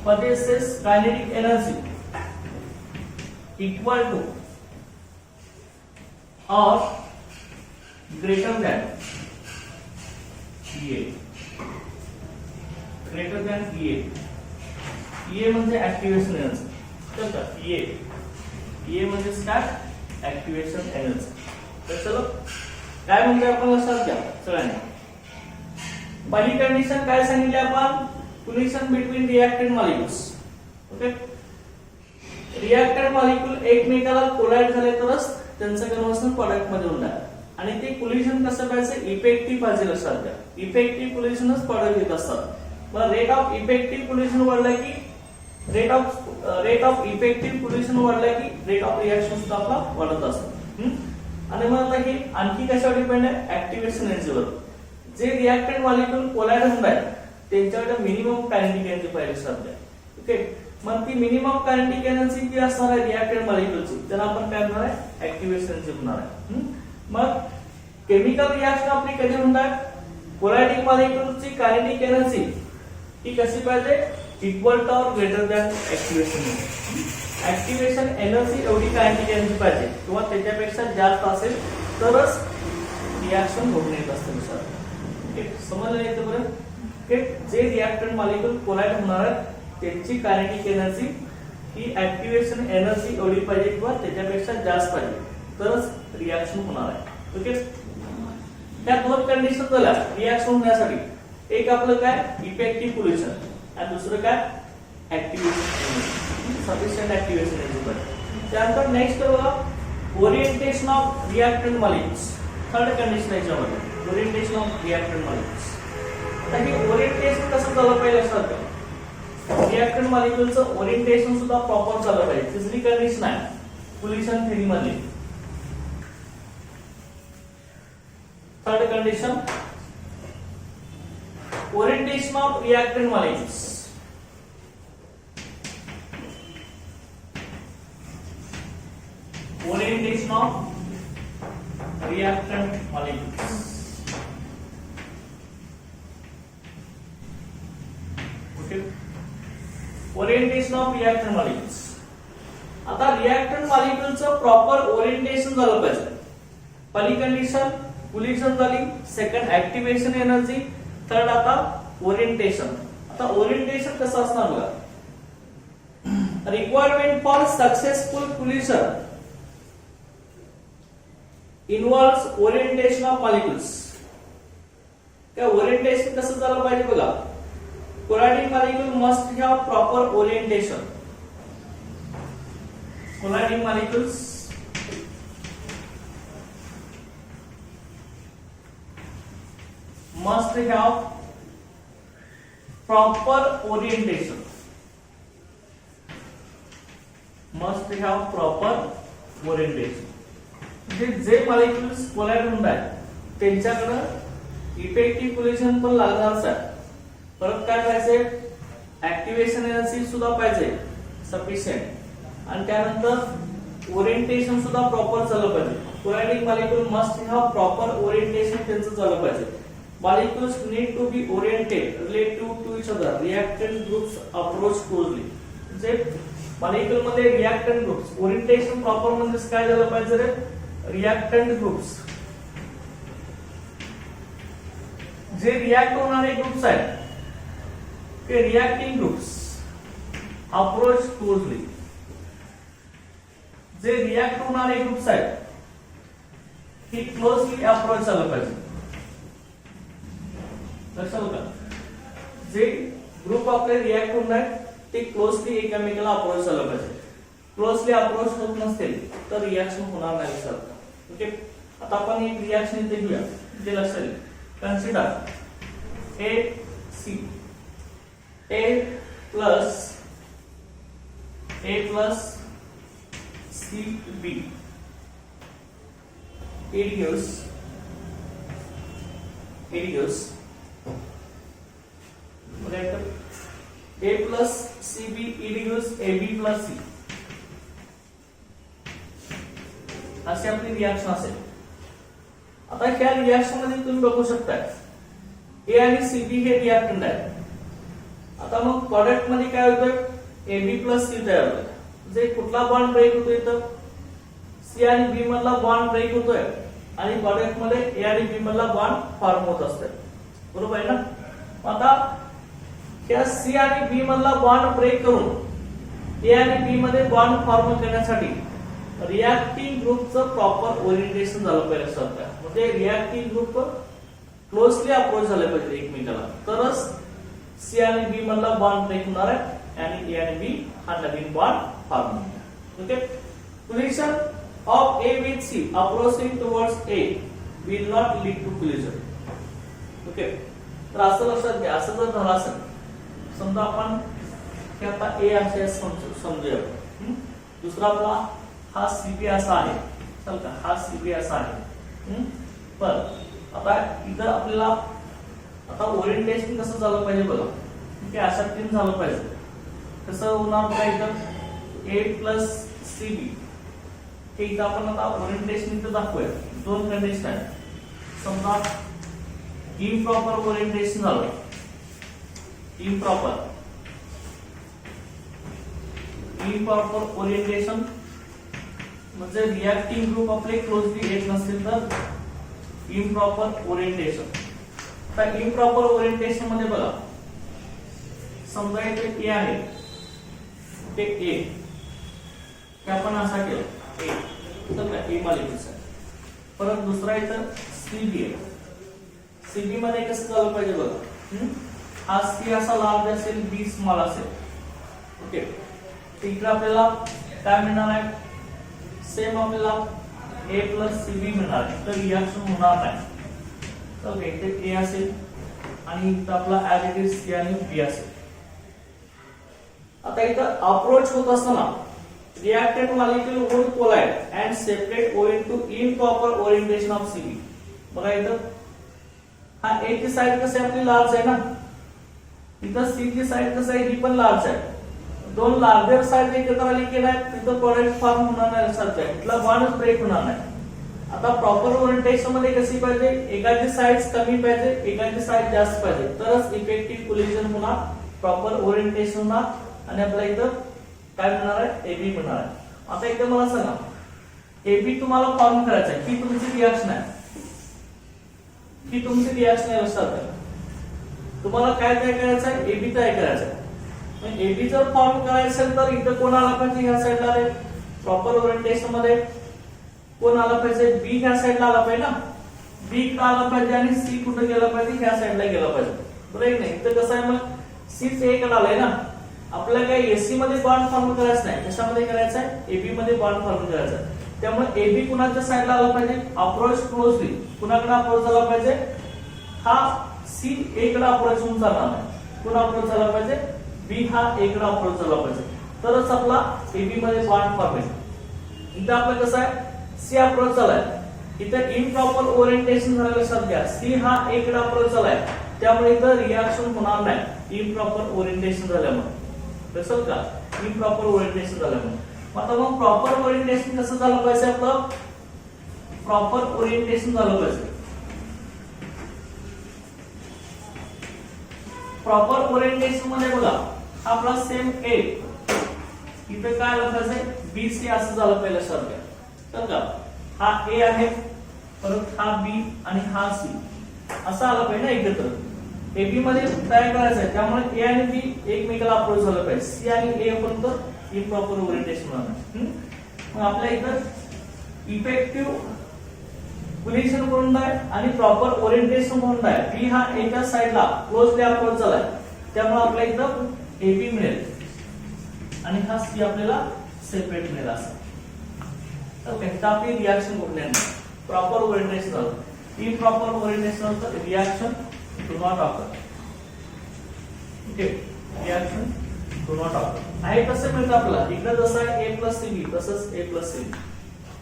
possesses kinetic energy equal to or greater than EA, greater than EA. EA म्हणजे ऍक्टिव्हेशन एनर्जी. तर का EA म्हणजे काय, ऍक्टिव्हेशन एनर्जी. तर चलो काय म्हणजे आपण लक्षात घ्या सगळ्यांनी. पहिली कंडिशन काय सांगितली आपण, collision between reactant molecules. Okay, reactant molecule एकमेकाला कोलाइड झाले तरच त्यांचं कन्व्हर्सन प्रोडक्ट मध्ये होणार. आणि ते कोलिजन कसं पाहिजे, इफेक्टिव्ह पाहिजे. लक्षात घ्या, इफेक्टिव्ह कोलिजनच प्रोडक्ट येत असतात. मग रेट ऑफ इफेक्टिव्ह कोलिजन वाढला की रेट ऑफ इफेक्टिव्ह कोलिजन वाढला की रेट ऑफ रिएक्शन सुद्धा आपला वाढत असतो. आणि मग आता हे आणखी कशावर डिपेंड आहे, ऍक्टिव्हेशन एनर्जीवर. जे रिएक्टंट मॉलिक्यूल कोलाइड होणार त्यांच्याकडे मिनिमम कायनेटिक एनर्जी पाहिजे सध्या. ओके, मग ती मिनिमम कायनेटिक एनर्जी जी असणार आहे रिएक्टंट मॉलिक्यूलची, त्याला आपण काय म्हणणार आहे, ऍक्टिव्हेशन एनर्जी म्हणणार आहे. मग केमिकल रिएक्शन आपली कधी होणार, कोलाइडिंग मॉलिक्यूलची कायनेटिक एनर्जी ही कशी पाहिजे, equal to or greater than activation energy. Activation energy एवढी कायनेटिक एनर्जी पाहिजे किंवा त्याच्यापेक्षा जास्त असेल तरच रिएक्शन घडून येत असते. समजलं येतं बरं. जे रिएक्टंट मॉलिक्यूल कोलाइड होणार आहे त्यांची कायनेटिक एनर्जी ही ऍक्टिव्हेशन एनर्जी एवढी पाहिजे किंवा त्याच्यापेक्षा जास्त पाहिजे तरच रिएक्शन होणार आहे. ओके, त्या दोन कंडिशन झाल्या रिएक्शन होण्यासाठी. एक आपलं काय, इफेक्टिव्ह कोलिजन, आणि दुसरं काय, activation energy, sufficient activation energy पाहिजे. त्यानंतर नेक्स्ट बघा, orientation of reactant molecules. Third condition याच्यामध्ये ओरिएंटेशन ऑफ रिएक्टंट मॉलिक्यूल्स. आता हे ओरिएंटेशन कसं झालं पाहिजे लक्षात घ्या, रिएक्टंट मॉलिक्यूलचं ओरिएंटेशन सुद्धा प्रॉपर झालं पाहिजे. तिसरी कंडिशन आहे कोलिजन थेरी मधली. Third condition, orientation of reactant molecules. Orientation of reactant molecules. Orientation of reactant molecules. आता रिएक्टंट मॉलिक्यूलचं प्रॉपर ओरिएंटेशन झालं पाहिजे. पहिली कंडिशन कोलिजन झाली, सेकंड ऍक्टिव्हेशन एनर्जी, थर्ड आता ओरिएंटेशन. आता ओरिएंटेशन कसं असणार बघा, requirement for successful collision involves orientation of molecules. त्या ओरिएंटेशन कसं झालं पाहिजे बघा, colliding molecule must have proper orientation. Colliding molecules must have proper orientation. Must have proper orientation. म्हणजे जे मॉलिक्युल्स कोलॅड होणार आहेत त्यांच्याकडे इफेक्टिव्ह कोलिजन पण लागणारच आहे. परत काय पाहिजे, ऍक्टिव्हेशन एनर्जी सुद्धा पाहिजे सफिशियंट, आणि त्यानंतर ओरिएंटेशन सुद्धा प्रॉपर झालं पाहिजे. Colliding molecule must have proper orientation त्यांचं झालं पाहिजे. Molecules need to be oriented relative to each other. Reactant groups approach closely. म्हणजे मॉलिक्युल मध्ये रिएक्टंट ग्रुप्स ओरिएंटेशन प्रॉपर म्हणजे काय झालं पाहिजे रे, रिएक्टंट ग्रुप्स जे रिएक्ट होणारे ग्रुप्स आहेत ते रिएक्टिंग ग्रुप्स अप्रोच क्लोजली. जे रिएक्ट होणारे ग्रुप्स आहेत हे क्लोजली अप्रोच झालं पाहिजे. लक्षात का, जे ग्रुप आपले रिएक्ट होणार आहेत ते क्लोजली एकमेकाला अप्रोच झालं पाहिजे. क्लोजली अप्रोच होत नसतील तर रिएक्शन होणार नाही सर. ओके, आता आपण एक रिएक्शन इथे घेऊया जे लक्षात येईल. Consider A plus CB. It gives A plus CB, it gives AB plus C. अशी आपली रिएक्शन असेल. आता ह्या रिएक्शन मध्ये तुम्ही बघू शकता ए आणि सीबी हे रिएक्टंट आहेत. आता मग प्रोडक्ट मध्ये काय होतंय, AB प्लस सी तयार होतोय. म्हणजे कुठला बॉन्ड ब्रेक होतोय, तर सी आणि बी मधला बॉन्ड ब्रेक होतोय आणि प्रोडक्ट मध्ये ए आणि बी मधला बॉन्ड फॉर्म होत असतोय. बरोबर आहे ना. आता या सी आणि बी मधला बॉन्ड ब्रेक करून ए आणि बी मध्ये बॉन्ड फॉर्म करण्यासाठी रिएक्टिंग ग्रुपचं प्रॉपर ओरिएंटेशन झालं पाहिजे लक्षात घ्या. म्हणजे रिएक्टिंग ग्रुप क्लोजली अप्रोच झाले पाहिजे एकमेकाला, तरच सी आणि बी मधला बॉन्ड ब्रेक होणार आहे आणि ए आणि बी हा नवीन बॉन्ड फॉर्म होणार. Okay, collision of A with C approaching towards A will not lead to collision. Okay, तर असं लक्षात घ्या. असं जर झालं असेल, समजा आपण हे आता A असे समजूया, दुसरा आपला हा CB असा आहे, चल का, हा CB असा आहे. पण आता इथं आपल्याला आता ओरिएंटेशन कसं झालं पाहिजे बघा, की अशा तीन झालं पाहिजे. कसं होणार बघा, इथं A प्लस CB हे इथं आपण आता ओरिएंटेशन इथं दाखवूया. दोन कंडिशन आहेत. समजा इम्प्रॉपर ओरिएंटेशन झालं, इम्प्रॉपर ओरिएंटेशन म्हणजे रिएक्टिंग ग्रुप आपले क्लोजली येत नसतील तर इम्प्रॉपर ओरिएंटेशन. तर इम्प्रॉपर ओरिएंटेशन मध्ये बघा, समजा इथे ए आहे, ते ए हे आपण असा केलं ए, तर ए मॉलिक्युल्स आहे. परत दुसरा इथं सीबी आहे. सीबी मध्ये कसं झालं पाहिजे बघा, हा सी असा लार्ज असेल, बी स्मॉल असेल. ओके, इकडे आपल्याला काय मिळणार आहे, सेम आपल्याला ए प्लस सीबी मिळणार आहे, तर रिएक्शन होणार नाही. ओके, इथे ए असेल आणि इथं आपला ऍज इट इज सी आणि बी असेल. आता इथं अप्रोच होत असताना reactant molecule would collide and separate owing to improper orientation of CB. बघा इथं हा ए ची साइड कसं आहे आपली लार्ज आहे ना, इथं सी ची साइड कसं आहे, ही पण लार्ज आहे. दोन लार्जर साइड एकत्र आली की नाही, तिथं प्रोडक्ट फॉर्म होणार नाही लक्षात घ्या, इथला बॉन्ड ब्रेक होणार नाही. आता प्रॉपर ओरिएंटेशन मध्ये कशी पाहिजे, एकाची साइज कमी पाहिजे, एकाची साइज जास्त पाहिजे, तरच इफेक्टिव्ह कोलिजन होणार, प्रॉपर ओरिएंटेशन होणार आणि आपल्या इथं काय मिळणार आहे, एबी मिळणार आहे. आता इथं मला सांगा, एबी तुम्हाला फॉर्म करायचं आहे, ही तुमची रिएक्शन आहे, ही तुमची रिएक्शन आहे लक्षात घ्या. तुम्हाला काय तयार करायचं आहे, एबी तयार करायचं आहे. एबी जर फॉर्म करायचं असेल तर इथं कोण आला पाहिजे, ह्या साईडला रे, प्रॉपर ओरिएंटेशन मध्ये कोण आला पाहिजे, बी ह्या साईडला आला पाहिजे ना, बी इकडे आला पाहिजे आणि सी कुठे गेला पाहिजे, ह्या साईडला गेला पाहिजे. बरोबर नाही, इथं कसं आहे, मग सी चे कडे आलाय ना, आपल्याला काय एसी मध्ये बॉन्ड फॉर्म करायचं नाही, कशामध्ये करायचं आहे, एबी मध्ये बॉन्ड फॉर्म करायचा आहे. त्यामुळे एबी कुणाच्या साईडला आला पाहिजे, अप्रोच क्लोजली, कुणाकडे अप्रोच झाला पाहिजे, हा सी ए कडे अप्रोच होऊन चालणार नाही. कोण अप्रोच झाला पाहिजे? बी हा ए कडे अप्रोच झाला पाहिजे, तरच आपला एबी मध्ये बॉन्ड फॉर्म होईल. इथं आपलं कसं आहे, सी अप्रोच झालाय, इथं इम्प्रॉपर ओरिएंटेशन झालं लक्षात घ्या. सी हा ए कडे अप्रोच झालाय, त्यामुळे इथं रिएक्शन होणार नाही इम्प्रॉपर ओरिएंटेशन झाल्यामुळे. कसं का? इम्प्रॉपर ओरिएंटेशन झाल्यामुळे. आता मग प्रॉपर ओरिएंटेशन कसं झालं पाहिजे? आपलं प्रॉपर ओरिएंटेशन झालं पाहिजे. प्रॉपर ओरिएंटेशन मध्ये बघा, आपला सेम ए, इथे काय आलं पाहिजे? बी सी असं झालं पाहिजे लक्षात घ्या. तर का हा ए आहे, परत हा बी आणि हा सी असं आलं पाहिजे ना एकत्र. एबी मध्ये तयार करायचं आहे, त्यामुळे ए आणि बी एकमेकाला अप्रोच झालं पाहिजे. सी आणि ए पर्यंत इम्प्रॉपर ओरिएंटेशन होणार. मग आपल्या इथं इफेक्टिव्ह कोलिशन कोणता आहे आणि प्रॉपर ओरिएंटेशन कोणता आहे? बी हा एका साइडला क्लोजली अप्रोच झालाय, त्यामुळे आपल्या इथं एबी मिळेल आणि हा सी आपल्याला सेपरेट मिळेल असं. ओके, तर आपली रिएक्शन कुठल्या नाही, प्रॉपर ओरिएंटेशन झालं. इम्प्रॉपर ओरिएंटेशन तर reaction do not occur. Okay, reaction do not occur आहे. कसं मिळतं आपल्याला? इकडे जसं आहे ए प्लस सी बी, तसंच a plus c b.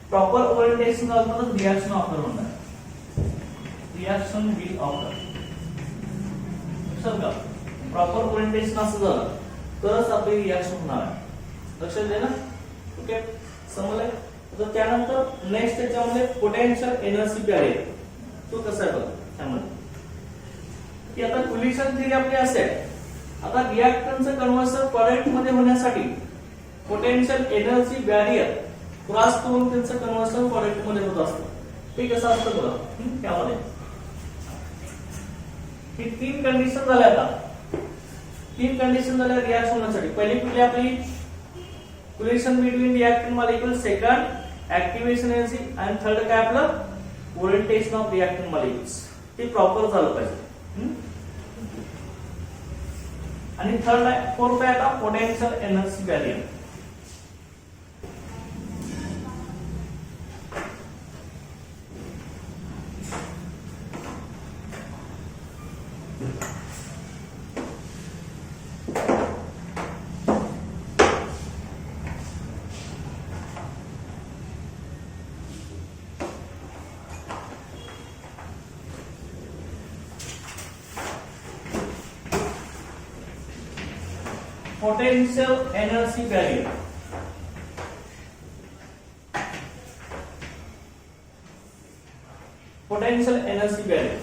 Proper orientation झालं तर रिएक्शन ऑकर होणार. Reaction will occur. लक्षात का? प्रॉपर ओरिएंटेशन असं झालं तरच आपली रिएक्शन होणार आहे. लक्षात द्या ना. ओके, समजलंय? तर त्यानंतर नेक्स्ट त्याच्यामध्ये पोटेन्शियल एनर्जी बॅरियर. तो कसा आहे बघा त्यामध्ये, की आता कोलिशन थिअरी आपली असे आहे. आता रिएक्टन्सचं कन्व्हर्सन प्रोडक्ट मध्ये होण्यासाठी पोटेन्शियल एनर्जी बॅरियर क्रॉस करून त्यांचं कन्व्हर्सन प्रोडक्ट मध्ये होत असतं. ते कसं असतं बघा त्यामध्ये. ही तीन कंडिशन झाल्या. आता तीन कंडिशन झाल्या रिएक्शन होण्यासाठी. पहिली कुठली आपली? Collision between reactant molecule. Second activation energy. आणि थर्ड काय आपलं? Orientation of reactant molecules. ते प्रॉपर झालं पाहिजे. आणि थर्ड आहे, फोर्थ आहे आता potential energy barrier. Potential energy barrier. Potential energy barrier.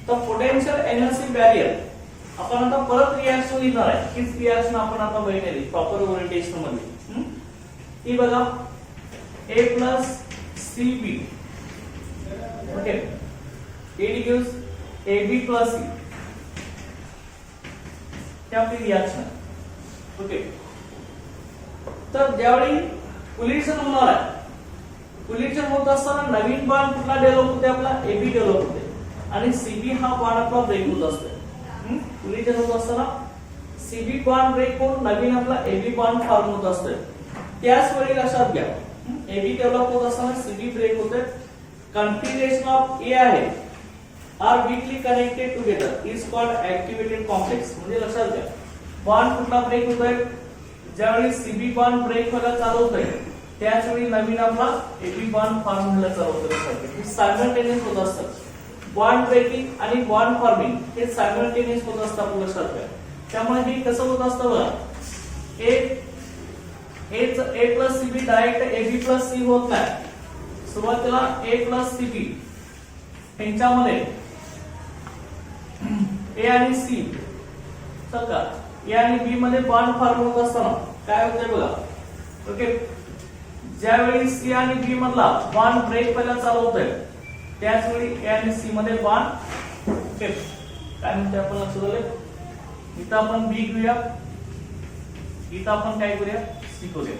तर पोटेन्शियल एनर्जी बॅरियर आपण आता परत रिएक्शन लिहिणार आहे. हीच रिएक्शन आपण आता बघितली प्रॉपर ओरिएंटेशन मध्ये. ती बघा a plus c b. Okay, it gives a b plus c. आपली रिएक्शन. ओके, तर ज्यावेळी कोलिशन होणार आहे, कोलिशन होत असताना नवीन बॉन्ड कुठला डेव्हलप होते? आपला एबी डेव्हलप होते आणि सीबी हा बॉन्ड आपला ब्रेक होत असतो. कोलिशन होत असताना सीबी बॉन्ड ब्रेक होऊन नवीन आपला एबी बॉन्ड फॉर्म होत असतो. त्याच वेळी लक्षात घ्या, एबी डेव्हलप होत असताना सीबी ब्रेक होते. कॉन्फिगरेशन ऑफ ए आहे are weakly connected together is called activated complex. म्हणजे लक्षात घ्या, बॉन्ड कुठला ब्रेक होतोय? ज्यावेळी सीबी बॉन्ड ब्रेक व्हायला चालू होतोय त्याच वेळी नवीन आपला एबी बॉन्ड फॉर्म व्हायला चालू होतोय. हे सायमल्टेनियस होत असतं. बॉन्ड ब्रेकिंग आणि बॉन्ड फॉर्मिंग हे सायमल्टेनियस होत असतं आपल्या लक्षात घ्या. त्यामुळे हे कसं होत असतं बघा, a plus c b direct a b plus c होत नाही. सुरुवातीला ए प्लस सीबी यांच्यामध्ये ए आणि सी का ए आणि बी मध्ये बॉन्ड फॉर्म होत असताना काय होतंय बघा. ओके, ज्यावेळी सी आणि बी मधला बॉन्ड ब्रेक व्हायला चालू होतोय त्याच वेळी ए आणि सी मध्ये बॉन्ड. ओके, काय म्हणते आपण लक्षात आलं? इथं आपण बी घेऊया, इथं आपण काय करूया? सी करूया.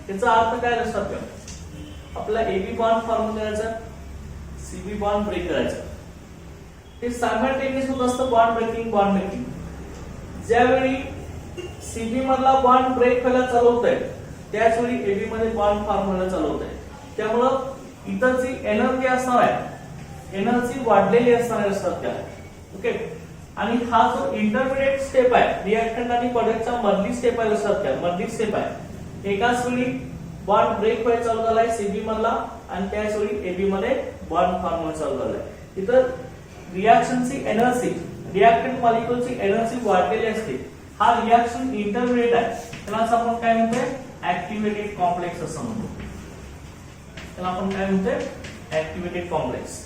त्याचा अर्थ काय लक्षात घ्या, आपला एबी बॉन्ड फॉर्म करायचा, सीबी बॉन्ड ब्रेक करायचा. हे सायमल्टेनियस होत असतं बॉन्ड ब्रेकिंग. ज्यावेळी सीबी मधला बॉन्ड ब्रेक व्हायला चालू होतोय त्याच वेळी एबी मध्ये बॉन्ड फॉर्म व्हायला चालू होतोय. त्यामुळं इतर जी एनर्जी असणार आहे, एनर्जी वाढलेली असणार आहे लक्षात घ्या. ओके. आणि हा जो इंटरमिडिएट स्टेप आहे रिएक्टंट आणि प्रोडक्टचा मधली स्टेप आहे, लक्षात घ्या मधली स्टेप आहे. एकाच वेळी बॉन्ड ब्रेक व्हायला चालू झालाय सीबी मधला आणि त्याच वेळी एबी मध्ये बॉन्ड फॉर्म व्हायला चालू झालाय. इथं रिएक्शनची एनर्जी रिएक्टंट मॉलिक्युलची एनर्जी वाढलेली असते. हा रिएक्शन इंटरमिडिएट आहे, त्यालाच आपण काय म्हणतोय ऍक्टिव्हेटेड कॉम्प्लेक्स असं म्हणतो. त्याला आपण काय म्हणतोय ऍक्टिव्हेटेड कॉम्प्लेक्स.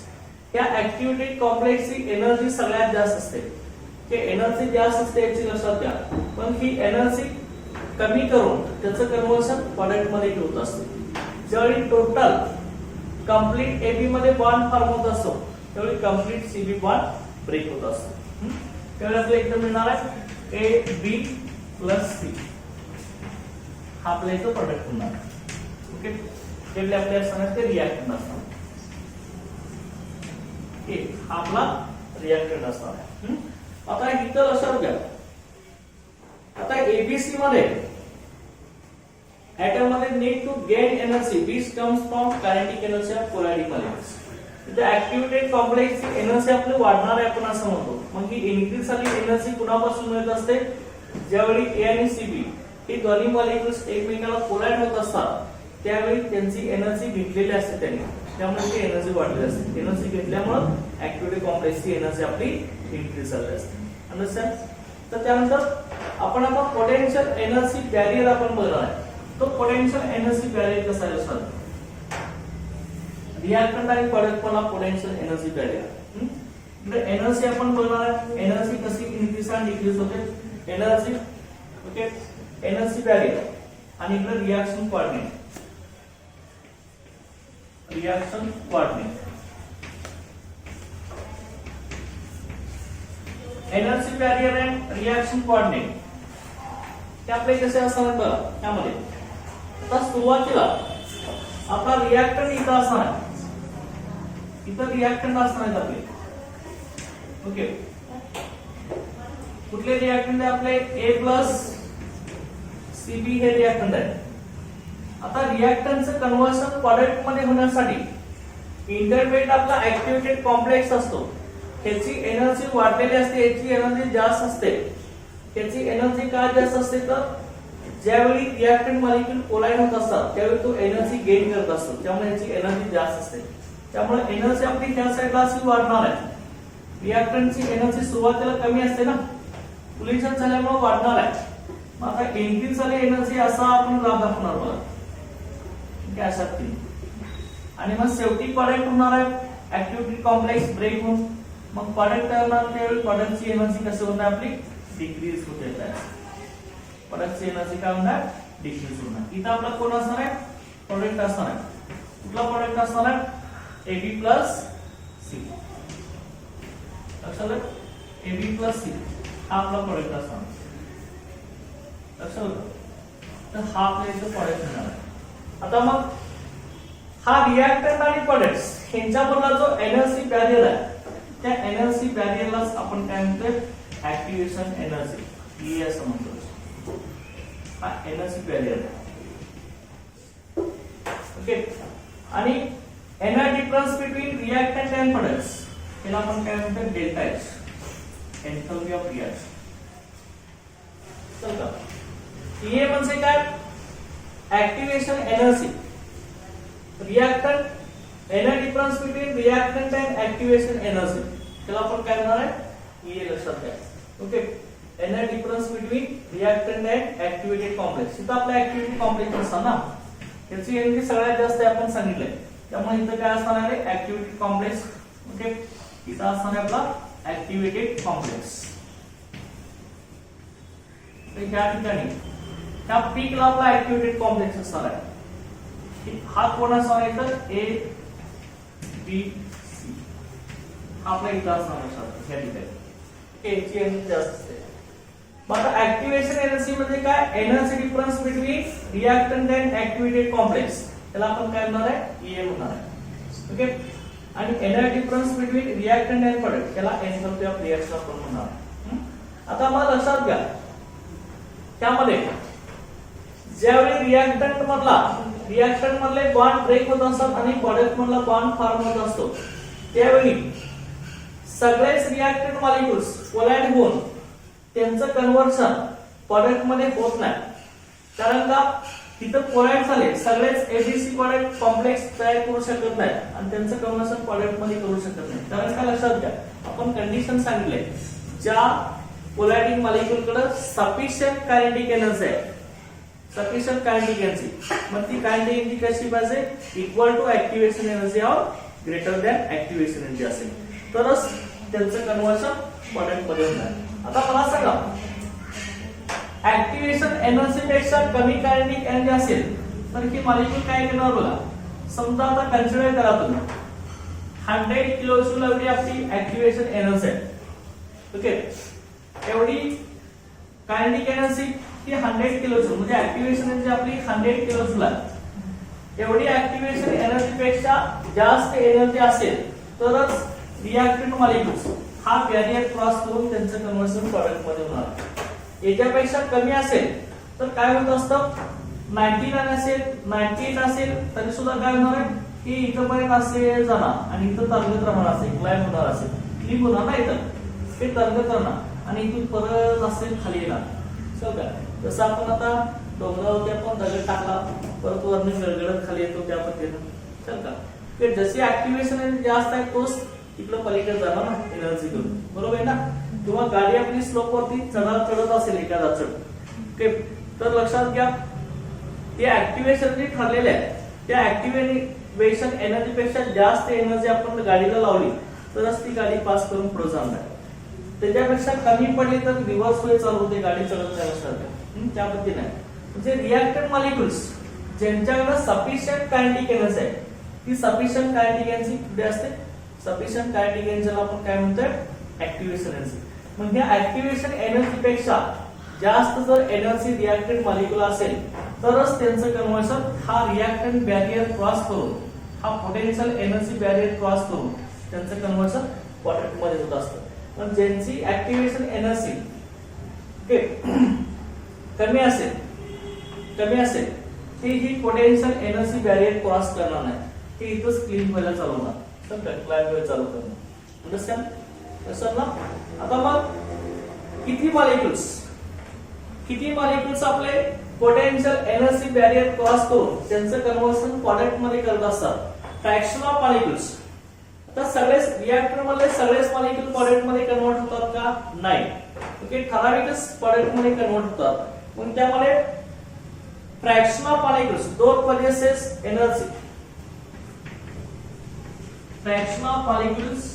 या ऍक्टिव्हेटेड कॉम्प्लेक्सची एनर्जी सगळ्यात जास्त असते. की एनर्जी जास्त असते याची लक्षात घ्या, पण ही एनर्जी कमी करून त्याचं कन्व्हर्शन प्रोडक्ट मध्ये होत असते. ज्यावेळी टोटल कंप्लीट एबी मध्ये बॉन्ड फॉर्म होत असतो त्यावेळी कंप्लीट सीबी बॉन्ड ब्रेक होत असतो. त्यावेळी आपल्याला एकदम मिळणार आहे ए बी प्लस सी. हा आपल्या इथं प्रोडक्ट होणार. ओके. त्यावेळी आपल्याला सांगायचं ते रिएक्टंट असणार. हा आपला रिएक्टंट असणार आहे. आता इथं लक्षात घ्या, आता एबीसी मध्ये एटम मध्ये need to gain energy which comes from kinetic energy of polarity molecules. इथे ऍक्टिव्हेटेड कॉम्प्लेक्सची एनर्जी आपली वाढणार आहे आपण असं म्हणतो. मग ही इन्क्रीज झाली एनर्जी कुणापासून मिळत असते, ज्यावेळी ए आणि सीबी हे दोन्ही मॉलिक्युल्स एकमेकाला कोलाइड होत असतात त्यावेळी त्यांची एनर्जी घेतलेली असते त्यांनी, त्यामुळे ती एनर्जी वाढलेली असते. एनर्जी घेतल्यामुळे ऍक्टिव्हेटेड कॉम्प्लेक्सची एनर्जी आपली इन्क्रीज झाली असते. अंडरस्टँड. तर त्यानंतर आपण आता पोटेन्शियल एनर्जी बॅरियर आपण बघणार आहे. तो पोटेन्शियल एनर्जी बॅरियर कसा आहे असणार, रिएक्टंट आणि प्रोडक्ट मला पोटेन्शियल एनर्जी बॅरियर. इकडे एनर्जी आपण बघणार आहे, एनर्जी कशी इन्क्रीज आणि डिक्रीज होते एनर्जी. ओके. एनर्जी बॅरियर आणि इकडे reaction coordinate. Reaction coordinate energy barrier and reaction coordinate ते आपले कसे असणार बघा. त्यामध्ये आता सुरुवातीला आपला रिएक्टंट इथं असणार, इथं रिएक्टंट असणार आहेत आपले. ओके. कुठले रिएक्टंट आहे आपले ए प्लस सीबी हे रिएक्टंट आहे. आता रिएक्टंटचं कन्व्हर्शन प्रोडक्ट मध्ये होण्यासाठी इंटरमिडिएट आपला ऍक्टिव्हेटेड कॉम्प्लेक्स असतो, त्याची एनर्जी वाढलेली असते, याची एनर्जी जास्त असते. त्याची एनर्जी का जास्त असते तर ज्यावेळी रिएक्टंट मॉलिक्युल कोलाइड होत असतात त्यावेळी तो एनर्जी गेन करत असतो, त्यामुळे याची एनर्जी जास्त असते. त्यामुळे एनर्जी आपली त्या साईडला अशी वाढणार आहे. रिएक्टंटची एनर्जी सुरुवातीला कमी असते ना, पोल्युशन झाल्यामुळे वाढणार आहे. मग आता इन्क्रीज झाली एनर्जी असा आपण ग्राफ दाखवणार बघा. अशा आणि मग शेवटी प्रोडक्ट होणार आहे ऍक्टिव्हेटेड कॉम्प्लेक्स ब्रेक होऊन मग प्रोडक्ट तयार होणार. त्यावेळी प्रोडक्टची एनर्जी कशी होणार आपली डिक्रीज होते. प्रोडक्टची एनर्जी काय होणार डिक्रीज होणार. इथं आपला कोण असणार आहे प्रोडक्ट असणार आहे. कुठला प्रोडक्ट असणार आहे एबी प्लस सी. लक्षात एबी प्लस सी हा आपला प्रोडक्ट असणार. लक्षात तर हा आपल्या इथं प्रोडक्ट होणार आहे. आता मग हा रिएक्टंट आणि प्रोडक्ट्स यांच्यामधला जो एनर्जी बॅरियर आहे त्या एनर्जी बॅरियरलाच आपण काय म्हणतोय ऍक्टिव्हेशन एनर्जी हे असं म्हणतो. हा एनर्जी बॅरियर आहे. ओके. आणि energy difference between reactant and products याला आपण काय म्हणतोय डेल्टा एच, एन्थॅल्पी ऑफ रिएक्शन. चल का हे म्हणजे काय activation energy reactant energy difference between reactant and activation energy त्याला आपण काय म्हणणार आहे हे लक्षात घ्या. Okay. Energy difference between reactant and activated complex. इथं आपला ऍक्टिव्हेटेड कॉम्प्लेक्स असणार ना, त्याची एनर्जी सगळ्यात जास्त आहे आपण सांगितलंय, त्यामुळे इथं काय असणार आहे ऍक्टिव्हेटेड कॉम्प्लेक्स. ओके. इथं असणार आहे आपला ऍक्टिव्हेटेड कॉम्प्लेक्स. या ठिकाणी त्या पीकला आपला ऍक्टिव्हेटेड कॉम्प्लेक्स असणार आहे. हा कोण असणार आहे तर ए बी सी आपला इथं असणार आहे. या ठिकाणी एची एनर्जी जास्त असते. मग आता ऍक्टिव्हेशन एनर्जी म्हणजे काय energy difference between reactant and activated complex त्याला आपण काय म्हणणार आहे ईएम म्हणणार आहे. ओके. आणि energy difference between reactant and product त्याला एन्थॅल्पी ऑफ रिएक्शन आपण म्हणणार आहे. आता मला लक्षात घ्या त्यामध्ये ज्यावेळी रिएक्टंट मधले बॉन्ड ब्रेक होत असतात आणि प्रोडक्ट मधला बॉन्ड फॉर्म होत असतो त्यावेळी सगळेच रिएक्टंट मॉलिक्युल्स कोलॅड होऊन त्यांचं कन्व्हर्शन प्रोडक्ट मध्ये होत नाही. कारण का तिथं कोलॅड झाले सगळेच एबीसी प्रोडक्ट कॉम्प्लेक्स तयार करू शकत नाही आणि त्यांचं कन्व्हर्शन प्रोडक्ट मध्ये करू शकत नाही. कारण का लक्षात घ्या, आपण कंडिशन सांगितले ज्या कोलॅडिंग मॉलिक्युल कडे सफिशियंट कायनेटिक एनर्जी आहे, सफिशियंट कायनेटिक एनर्जी, मग ती कायनेटिक एनर्जी कशी पाहिजे, equal to activation energy or greater than activation energy असेल तरच त्यांचं कन्व्हर्शन प्रोडक्ट मध्ये होणार. आता मला सांगा ऍक्टिव्हेशन एनर्जी पेक्षा कमी कायनेटिक एनर्जी असेल तर ही मॉलिक्युल काय करणार बघा. समजा आता कन्सिडर करा तुम्ही 100 किलो जूल एवढी आपली ऍक्टिव्हेशन एनर्जी आहे. ओके, एवढी कायनेटिक एनर्जी ही 100 किलो जूल म्हणजे ऍक्टिव्हेशन एनर्जी आपली 100 किलो जूल आहे. एवढी ऍक्टिव्हेशन एनर्जी पेक्षा जास्त एनर्जी असेल तरच रिएक्टंट मॉलिक्युल्स हा बॅरियर क्रॉस करून त्यांचं कन्व्हर्शन प्रोडक्ट मध्ये होणार. याच्यापेक्षा कमी असेल तर काय होत असतं, 99 असेल 98 असेल तरी सुद्धा काय होणार आहे की इथं पर्यंत असेल जाणार आणि इथं तरंगत राहणार असेल, क्लाइंब होणार असेल, क्लिप होणार ना इथं हे तरंगत राहणार आणि इथून परत असेल खाली येणार. समजा जसं आपण आता डोंगरावरती आपण दगड टाकला परत वरने गळगळत खाली येतो त्या पद्धतीनं. चल का की जशी ऍक्टिव्हेशन जास्त आहे तोच इकडं पलीकडे जाणार ना एनर्जी घेऊन, बरोबर आहे ना. किंवा गाडी आपली स्लोप वरती चढत असेल एखादा चढ, ओके, तर लक्षात घ्या ते ऍक्टिव्हेशन जे ठरलेले आहे त्या ऍक्टिव्हेशन एनर्जी पेक्षा जास्त एनर्जी आपण गाडीला लावली तरच ती गाडी पास करून पुढे जाणार. त्याच्यापेक्षा कमी पडली तर रिव्हर्स वे चालू होते, गाडी चढत नाही. लक्षात घ्या त्या पद्धतीने म्हणजे रिएक्टंट मॉलिक्युल्स ज्यांच्याकडे सफिशियंट कायनेटिक एनर्जी आहे ती सफिशियंट कायनेटिक एनर्जी कुठे असते, सफिशियंट कायनेटिक एनर्जीला आपण काय म्हणतोय ऍक्टिव्हेशन एनर्जी. म्हणजे ऍक्टिव्हेशन एनर्जी पेक्षा जास्त जर एनर्जी रिएक्टंट मॉलिक्युल असेल तरच त्यांचं कन्व्हर्शन हा रिएक्टंट बॅरियर क्रॉस करून, हा पोटेन्शियल एनर्जी बॅरियर क्रॉस करून त्यांचं कन्व्हर्शन प्रोडक्ट मध्ये होत असतं. पण ज्यांची ऍक्टिव्हेशन एनर्जी कमी असेल ती ही पोटेन्शियल एनर्जी बॅरियर क्रॉस करणार नाही, ते इथंच क्लीन व्हायला चालू होणार, क्लाइंब व्हायला चालू करणार. अंडरस्टँड असं ना. आता मग किती मॉलिक्युल्स आपले पोटेन्शियल एनर्जी बॅरियर क्रॉस करून त्यांचं कन्व्हर्शन प्रोडक्ट मध्ये करत असतात, फ्रॅक्शन ऑफ मॉलिक्युल्स. आता सगळेच रिएक्टर मधले सगळेच मॉलिक्युल प्रोडक्ट मध्ये कन्वर्ट होतात का, नाही. ओके, ठराविकच प्रोडक्ट मध्ये कन्वर्ट होतात. पण त्यामध्ये फ्रॅक्शन ऑफ मॉलिक्युल्स दोन possesses energy, fraction of molecules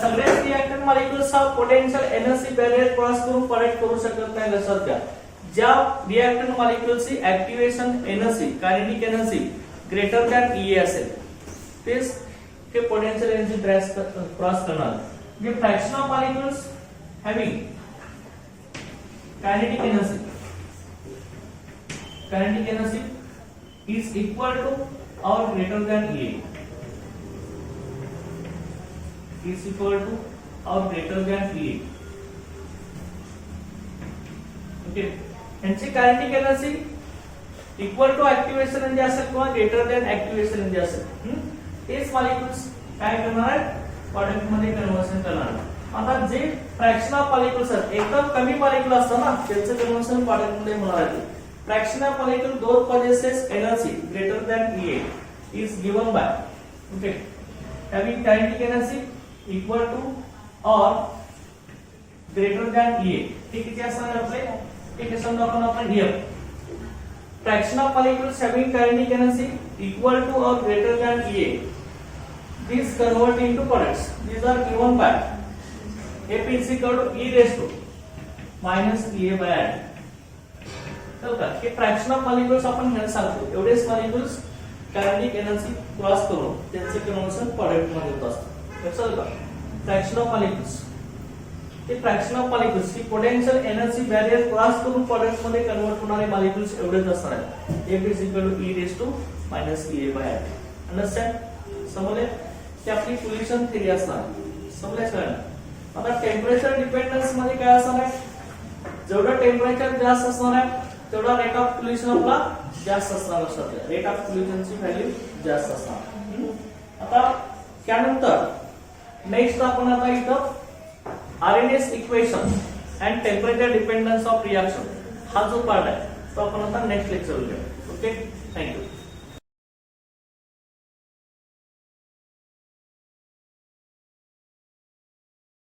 सगळेच रिएक्टंट मॉलिक्युल्स हा पोटेन्शियल एनर्जी बॅरियर क्रॉस करून प्रोडक्ट करू शकत नाही. लक्षात घ्या ज्या रिएक्टंट मॉलिक्युल्सची activation energy kinetic energy greater than E असेल तेच ते पोटेन्शियल एनर्जी क्रॉस करणार. जे fraction of molecules having kinetic energy is equal to or greater than E is equal to or greater than E. Okay, यांची kinetic energy equal to activation energy असेल किंवा greater than activation energy असेल तेच molecules काय करणार आहेत product मध्ये conversion करणार. आता जे फ्रॅक्शन ऑफ मॉलिक्युल्स आहेत एकदम कमी मॉलिक्युल असतात ना त्यांचं कन्व्हर्शन प्रोडक्ट मध्ये होणार आहे. Fraction of molecule both possesses energy greater than EA is given by having kinetic energy equal to or greater than EA. ठीक किती असणार आपले ठीक आहे समजा आपण EF fraction of molecules having kinetic energy equal to or greater than EA these convert into products. These are given by F is equal to E raised to minus EA by I. हे fraction of molecules आपण हे सांगतो एवढेच molecules kinetic energy cross करून त्यांचे conversion product मध्ये होत असतं. लक्षात घ्या फ्रॅक्शन ऑफ मॉलिक्युल्स हे फ्रॅक्शन ऑफ मॉलिक्युल्स की पोटेन्शियल एनर्जी बॅरियर क्रॉस करून प्रोडक्ट मध्ये कन्वर्ट होणारे मॉलिक्युल्स एवढेच असणार आहेत. F is equal to E raised to minus EA by I. Understand समजले की आपली पोल्युशन थेरी असणार समजले सर. आता टेम्परेचर डिपेंडन्स मध्ये काय असणार आहे जेवढं टेम्परेचर जास्त असणार आहे तेवढा रेट ऑफ पोल्युशन आपला जास्त असणार. लक्षात घ्या रेट ऑफ पोल्युशनची व्हॅल्यू जास्त असणार. आता त्यानंतर नेक्स्ट आपण आता इथं RNS equation and temperature dependence of reaction हा जो पार्ट आहे तो आपण आता नेक्स्ट लेक्चर घेऊया. Okay, thank you.